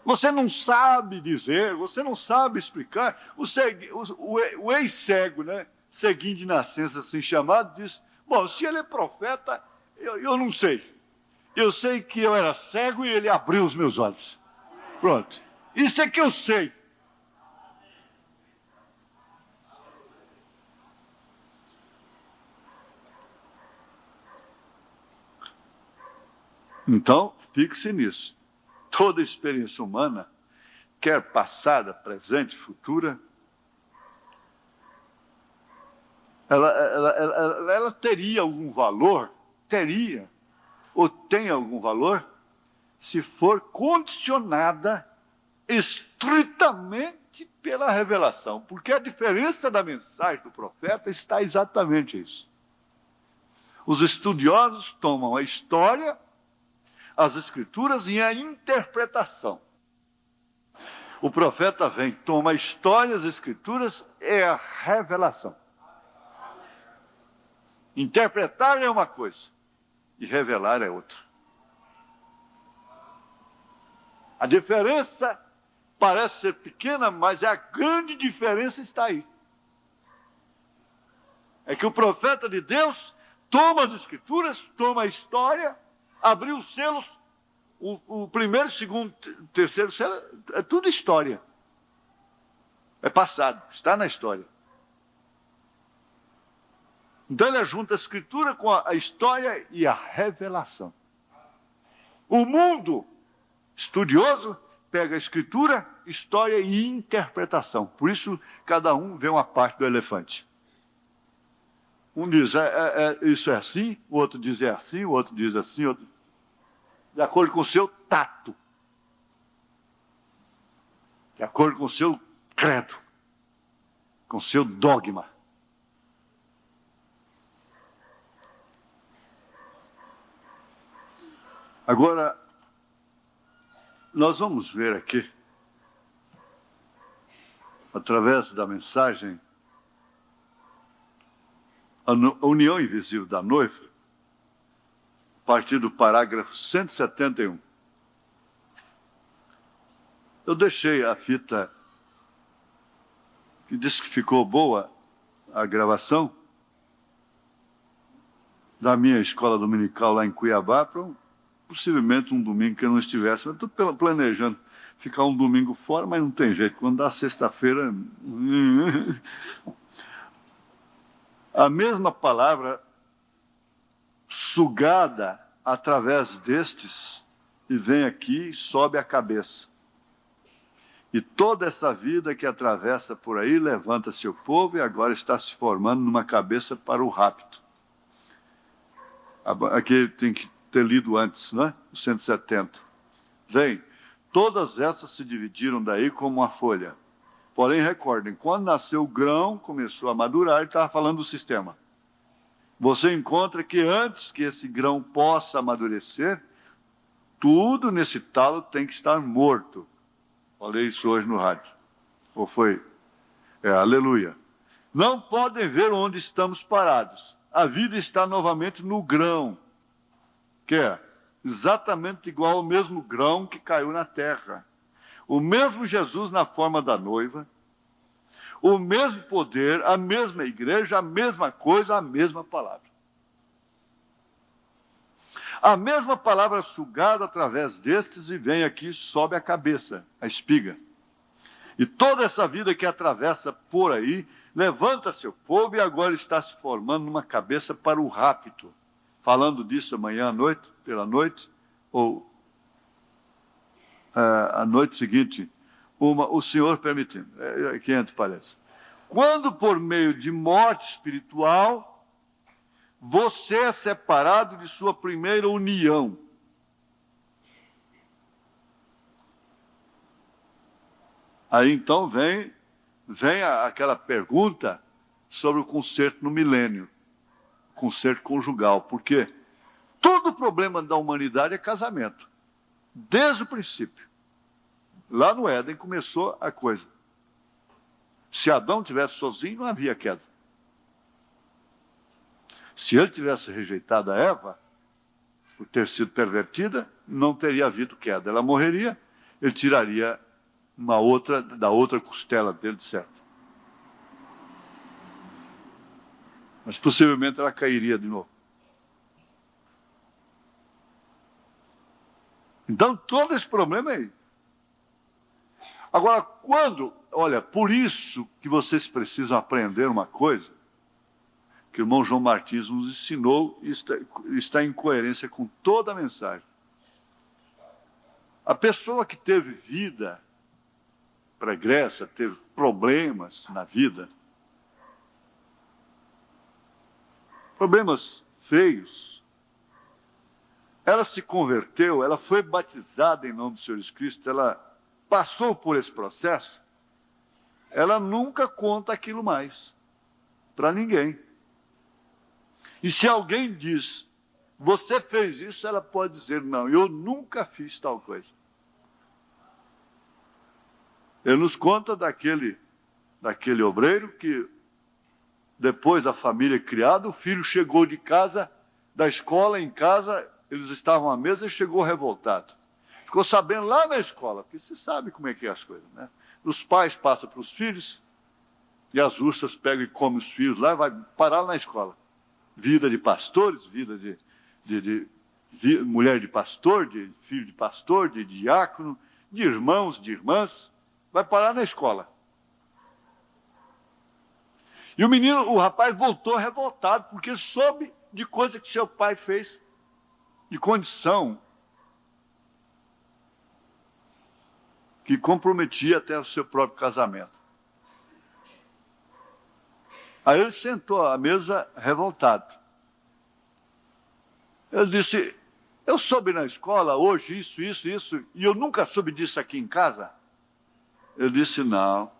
Você não sabe dizer, você não sabe explicar. O ex-cego, né, ceguinho de nascença assim chamado, diz, bom, se ele é profeta, eu não sei. Eu sei que eu era cego e ele abriu os meus olhos. Pronto. Isso é que eu sei. Então, fixe nisso. Toda experiência humana, quer passada, presente, futura, ela teria algum valor, teria, ou tem algum valor, se for condicionada estritamente pela revelação. Porque a diferença da mensagem do profeta está exatamente isso. Os estudiosos tomam a história, as escrituras e a interpretação. O profeta vem, toma a história, as escrituras e a revelação. Interpretar é uma coisa e revelar é outra. A diferença parece ser pequena, mas a grande diferença está aí. É que o profeta de Deus toma as escrituras, toma a história, abriu os selos, o primeiro, segundo, terceiro selo, é tudo história. É passado, está na história. Então ele junta a escritura com a história e a revelação. O mundo estudioso pega a escritura, história e interpretação. Por isso, cada um vê uma parte do elefante. Um diz, isso é assim, o outro diz é assim, o outro diz assim, outro... de acordo com o seu tato, de acordo com o seu credo, com o seu dogma. Agora, nós vamos ver aqui, através da mensagem, a união invisível da noiva, a partir do parágrafo 171. Eu deixei a fita, que disse que ficou boa a gravação, da minha escola dominical lá em Cuiabá, para possivelmente um domingo que eu não estivesse. Eu estou planejando ficar um domingo fora, mas não tem jeito. Quando dá sexta-feira... A mesma palavra sugada através destes e vem aqui e sobe a cabeça. E toda essa vida que atravessa por aí levanta-se o povo e agora está se formando numa cabeça para o rapto. Aqui tem que ter lido antes, né? O 170. Vem, todas essas se dividiram daí como uma folha. Porém, recordem, quando nasceu o grão, começou a madurar, ele estava falando do sistema. Você encontra que antes que esse grão possa amadurecer, tudo nesse talo tem que estar morto. Falei isso hoje no rádio. Ou foi? Aleluia. Não podem ver onde estamos parados. A vida está novamente no grão, que é exatamente igual ao mesmo grão que caiu na terra. O mesmo Jesus na forma da noiva, o mesmo poder, a mesma igreja, a mesma coisa, a mesma palavra. A mesma palavra sugada através destes e vem aqui, sobe a cabeça, a espiga. E toda essa vida que atravessa por aí, levanta-se o povo e agora está se formando numa cabeça para o rapto. Falando disso amanhã à noite, pela noite, ou a noite seguinte, o Senhor permitindo, que entre parece. Quando por meio de morte espiritual, você é separado de sua primeira união. Aí então vem aquela pergunta sobre o conserto no milênio, conserto conjugal, porque todo o problema da humanidade é casamento. Desde o princípio. Lá no Éden começou a coisa. Se Adão tivesse sozinho, não havia queda. Se ele tivesse rejeitado a Eva, por ter sido pervertida, não teria havido queda. Ela morreria, ele tiraria da outra costela dele, de certo. Mas possivelmente ela cairia de novo. Então, todo esse problema é aí. Agora, olha, por isso que vocês precisam aprender uma coisa, que o irmão João Martins nos ensinou e está em coerência com toda a mensagem. A pessoa que teve vida pregressa, teve problemas na vida, problemas feios, ela se converteu, ela foi batizada em nome do Senhor Jesus Cristo, ela passou por esse processo, ela nunca conta aquilo mais para ninguém. E se alguém diz, você fez isso, ela pode dizer, não, eu nunca fiz tal coisa. Ele nos conta daquele obreiro que, depois da família criada, o filho chegou de casa, da escola em casa, eles estavam à mesa e chegou revoltado. Ficou sabendo lá na escola, porque você sabe como é que é as coisas, né? Os pais passam para os filhos, e as ursas pegam e comem os filhos lá e vai parar na escola. Vida de pastores, vida de mulher de pastor, de filho de pastor, de diácono, de irmãos, de irmãs, vai parar na escola. E o rapaz voltou revoltado, porque soube de coisa que seu pai fez, de condição que comprometia até o seu próprio casamento. Aí ele sentou à mesa revoltado. Ele disse: eu soube na escola hoje isso, e eu nunca soube disso aqui em casa. Ele disse: não,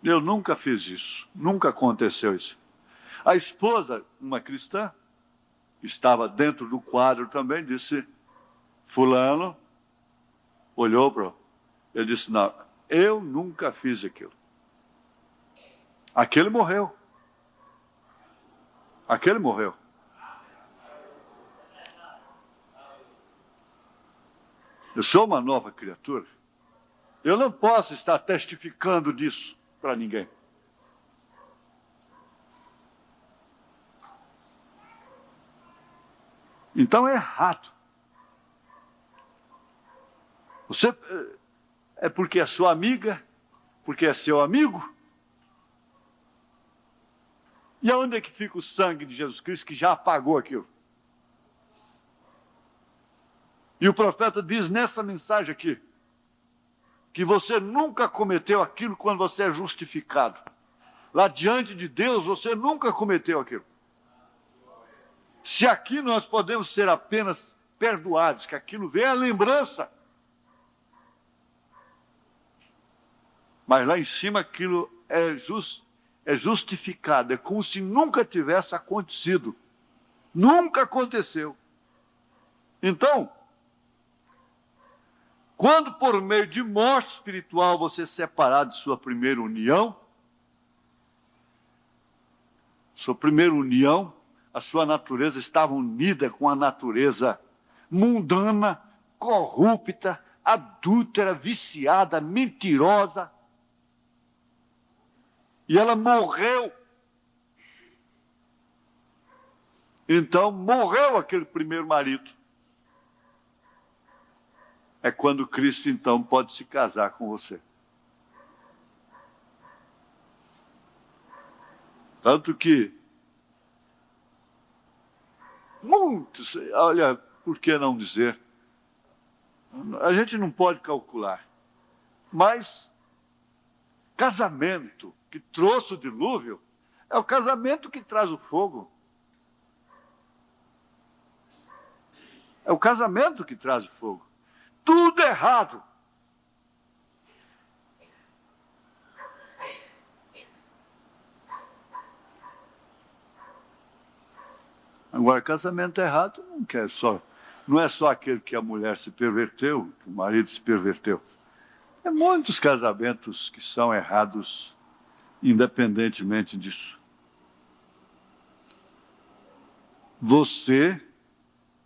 eu nunca fiz isso, nunca aconteceu isso. A esposa, uma cristã, que estava dentro do quadro também, disse: fulano, olhou para ele, disse: não, eu nunca fiz aquilo. Aquele morreu. Aquele morreu. Eu sou uma nova criatura. Eu não posso estar testificando disso para ninguém. Então é errado. Você é porque é sua amiga, porque é seu amigo. E aonde é que fica o sangue de Jesus Cristo que já apagou aquilo? E o profeta diz nessa mensagem aqui, que você nunca cometeu aquilo quando você é justificado. Lá diante de Deus, você nunca cometeu aquilo. Se aqui nós podemos ser apenas perdoados, que aquilo vem a lembrança. Mas lá em cima aquilo é justificado, é como se nunca tivesse acontecido. Nunca aconteceu. Então, quando por meio de morte espiritual você é separado de sua primeira união, a sua natureza estava unida com a natureza mundana, corrupta, adúltera, viciada, mentirosa. E ela morreu. Então morreu aquele primeiro marido. É quando Cristo então pode se casar com você. Tanto que muitos, olha, por que não dizer? A gente não pode calcular. Mas casamento que trouxe o dilúvio é o casamento que traz o fogo. É o casamento que traz o fogo. Tudo errado. Agora, casamento errado não é só aquele que a mulher se perverteu, que o marido se perverteu. É muitos casamentos que são errados, independentemente disso. Você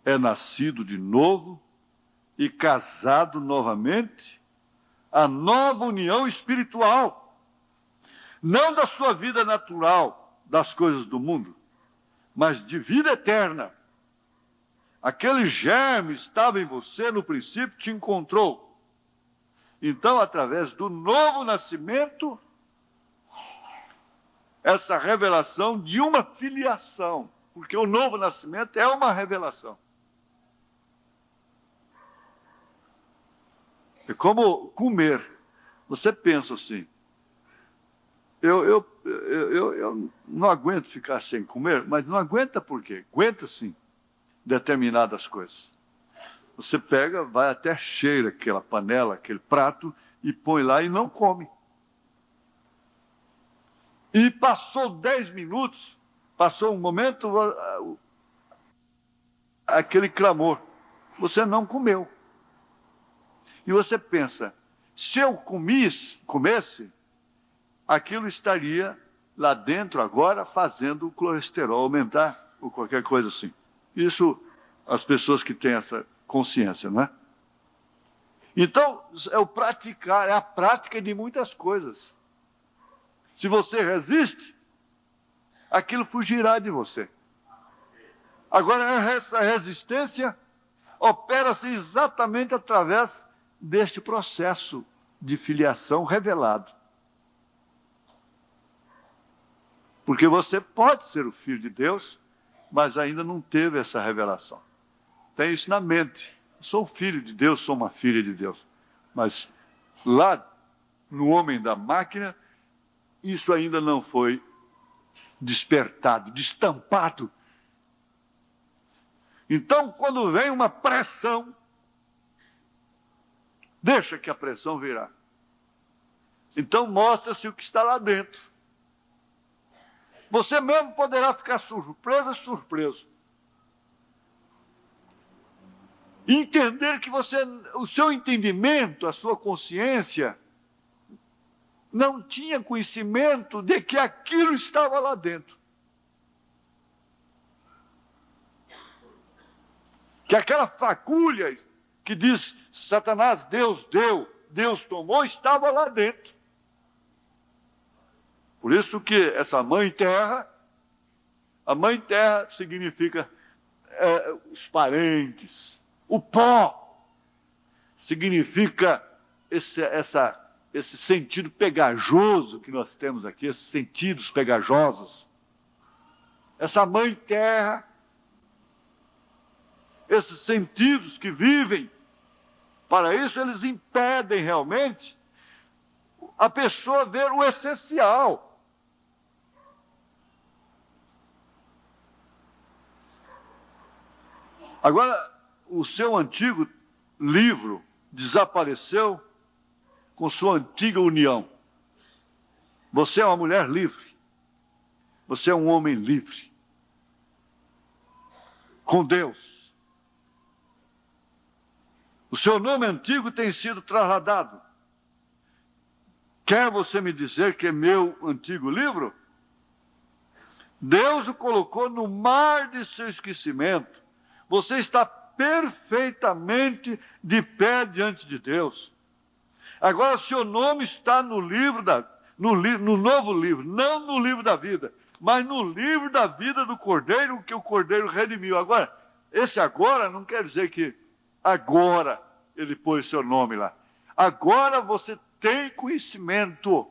é nascido de novo e casado novamente, a nova união espiritual, não da sua vida natural, das coisas do mundo, mas de vida eterna. Aquele germe estava em você no princípio, te encontrou. Então, através do novo nascimento, essa revelação de uma filiação, porque o novo nascimento é uma revelação. É como comer. Você pensa assim, eu não aguento ficar sem comer, mas não aguenta por quê? Aguenta sim determinadas coisas. Você pega, vai até cheira aquela panela, aquele prato, e põe lá e não come. E passou 10 minutos, passou um momento, aquele clamor. Você não comeu. E você pensa, se eu comesse, aquilo estaria lá dentro agora fazendo o colesterol aumentar, ou qualquer coisa assim. Isso, as pessoas que têm essa consciência, não é? Então, é o praticar, é a prática de muitas coisas. Se você resiste, aquilo fugirá de você. Agora, essa resistência opera-se exatamente através deste processo de filiação revelado. Porque você pode ser o filho de Deus, mas ainda não teve essa revelação. Tem isso na mente. Sou filho de Deus, sou uma filha de Deus. Mas lá no homem da máquina, isso ainda não foi despertado, destampado. Então, quando vem uma pressão, deixa que a pressão virá. Então, mostra-se o que está lá dentro. Você mesmo poderá ficar surpreso. Entender que o seu entendimento, a sua consciência, não tinha conhecimento de que aquilo estava lá dentro. Que aquela fagulha que diz Satanás, Deus deu, Deus tomou, estava lá dentro. Por isso que essa Mãe Terra, a Mãe Terra significa os parentes, o pó, significa esse sentido pegajoso que nós temos aqui, esses sentidos pegajosos. Essa Mãe Terra, esses sentidos que vivem, para isso eles impedem realmente a pessoa ver o essencial. Agora, o seu antigo livro desapareceu com sua antiga união. Você é uma mulher livre. Você é um homem livre. Com Deus. O seu nome antigo tem sido trasladado. Quer você me dizer que é meu antigo livro? Deus o colocou no mar de seu esquecimento. Você está perfeitamente de pé diante de Deus. Agora, seu nome está no livro no novo livro, não no livro da vida, mas no livro da vida do Cordeiro, que o Cordeiro redimiu. Agora, esse agora não quer dizer que agora ele pôs seu nome lá. Agora você tem conhecimento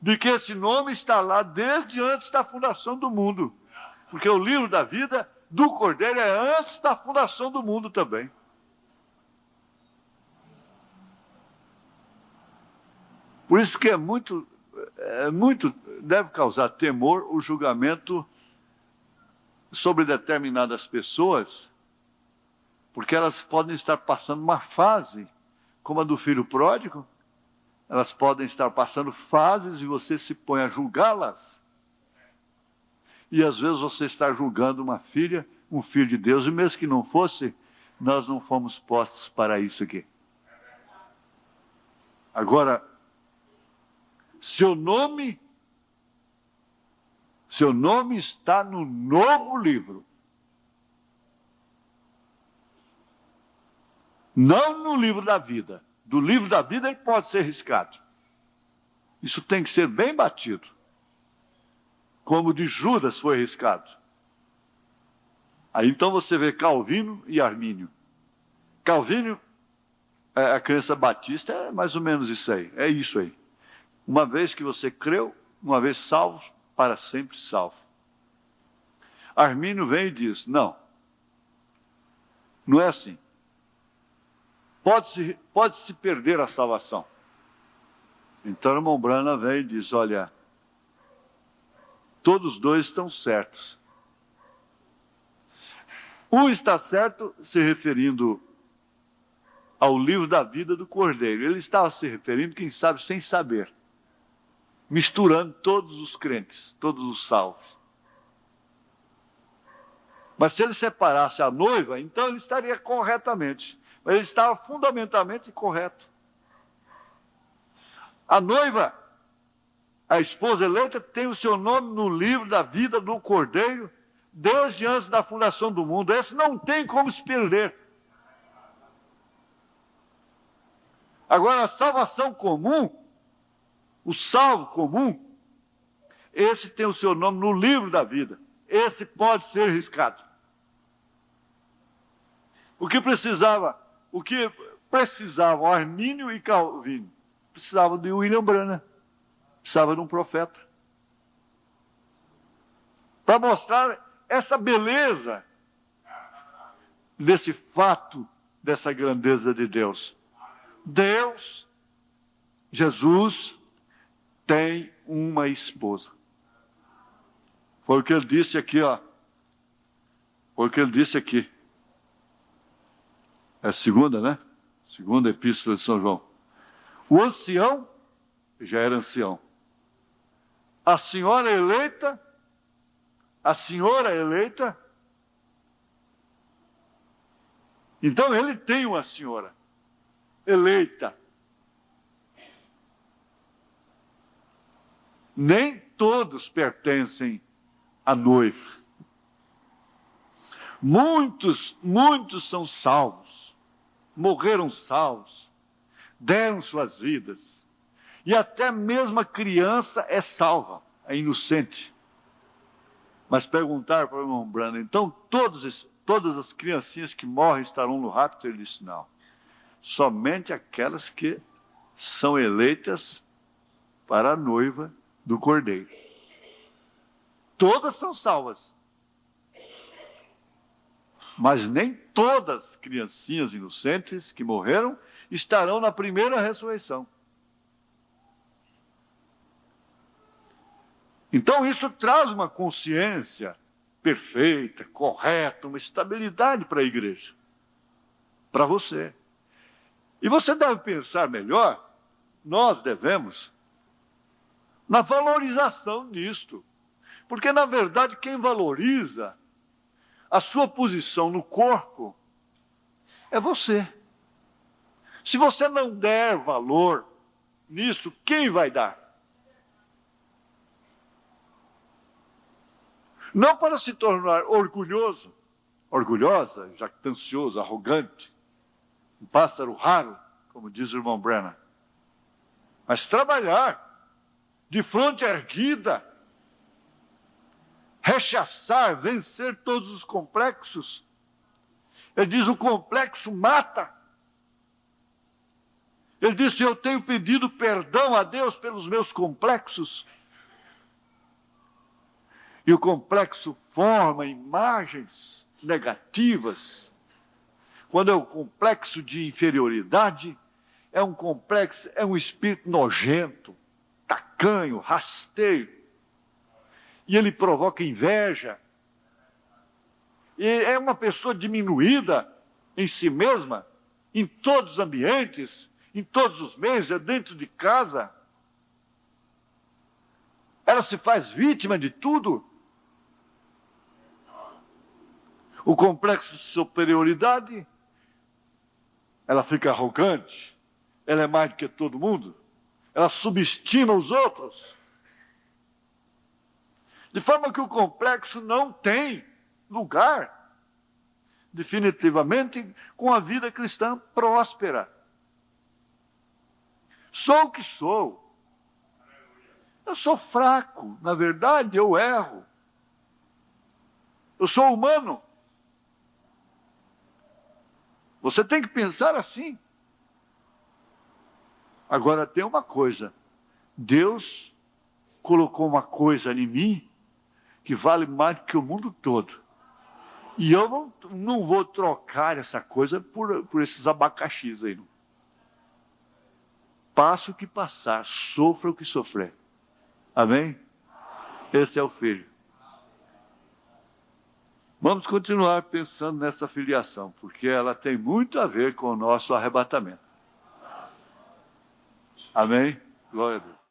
de que esse nome está lá desde antes da fundação do mundo. Porque o livro da vida do Cordeiro é antes da fundação do mundo também. Por isso que deve causar temor o julgamento sobre determinadas pessoas, porque elas podem estar passando uma fase, como a do filho pródigo, elas podem estar passando fases e você se põe a julgá-las. E às vezes você está julgando uma filha, um filho de Deus, e mesmo que não fosse, nós não fomos postos para isso aqui. Agora, seu nome está no novo livro. Não no livro da vida. Do livro da vida ele pode ser riscado. Isso tem que ser bem batido. Como de Judas foi riscado. Aí então você vê Calvino e Armínio. Calvino, a crença batista é mais ou menos isso aí. É isso aí. Uma vez que você creu, uma vez salvo, para sempre salvo. Armínio vem e diz, não é assim. Pode-se perder a salvação. Então o irmão Branham vem e diz, olha, todos os dois estão certos. Um está certo se referindo ao livro da vida do Cordeiro. Ele estava se referindo, quem sabe, sem saber. Misturando todos os crentes, todos os salvos. Mas se ele separasse a noiva, então ele estaria corretamente. Mas ele estava fundamentalmente correto. A noiva, a esposa eleita, tem o seu nome no livro da vida do Cordeiro, desde antes da fundação do mundo. Esse não tem como se perder. Agora, a salvação comum, o salvo comum, esse tem o seu nome no livro da vida. Esse pode ser riscado. O que precisavam Armínio e Calvino? Precisavam de William Branham. Precisava de um profeta. Para mostrar essa beleza desse fato, dessa grandeza de Deus. Deus, Jesus, tem uma esposa. Foi o que ele disse aqui, ó. Foi o que ele disse aqui. É a segunda, né? Segunda epístola de São João. O ancião já era ancião. A senhora eleita, então ele tem uma senhora eleita. Nem todos pertencem à noiva. Muitos são salvos, morreram salvos, deram suas vidas. E até mesmo a criança é salva, é inocente. Mas perguntaram para o irmão Branham, então todas as criancinhas que morrem estarão no rapto? Ele disse, não. Somente aquelas que são eleitas para a noiva do Cordeiro. Todas são salvas. Mas nem todas as criancinhas inocentes que morreram estarão na primeira ressurreição. Então isso traz uma consciência perfeita, correta, uma estabilidade para a igreja, para você. E você deve pensar melhor, nós devemos, na valorização disto. Porque, na verdade, quem valoriza a sua posição no corpo é você. Se você não der valor nisto, quem vai dar? Não para se tornar orgulhoso, orgulhosa, jactancioso, arrogante, um pássaro raro, como diz o irmão Branham, mas trabalhar de fronte erguida, rechaçar, vencer todos os complexos. Ele diz, o complexo mata. Ele disse, eu tenho pedido perdão a Deus pelos meus complexos. E o complexo forma imagens negativas. Quando é o complexo de inferioridade, é um complexo, é um espírito nojento, tacanho, rasteiro. E ele provoca inveja. E é uma pessoa diminuída em si mesma, em todos os ambientes, em todos os meios, é dentro de casa. Ela se faz vítima de tudo. O complexo de superioridade, ela fica arrogante, ela é mais do que todo mundo, ela subestima os outros. De forma que o complexo não tem lugar, definitivamente, com a vida cristã próspera. Sou o que sou. Eu sou fraco, na verdade eu erro. Eu sou humano. Você tem que pensar assim. Agora tem uma coisa. Deus colocou uma coisa em mim que vale mais do que o mundo todo. E eu não vou trocar essa coisa por esses abacaxis aí. Não. Passa o que passar, sofra o que sofrer. Amém? Esse é o Filho. Vamos continuar pensando nessa filiação, porque ela tem muito a ver com o nosso arrebatamento. Amém? Glória a Deus.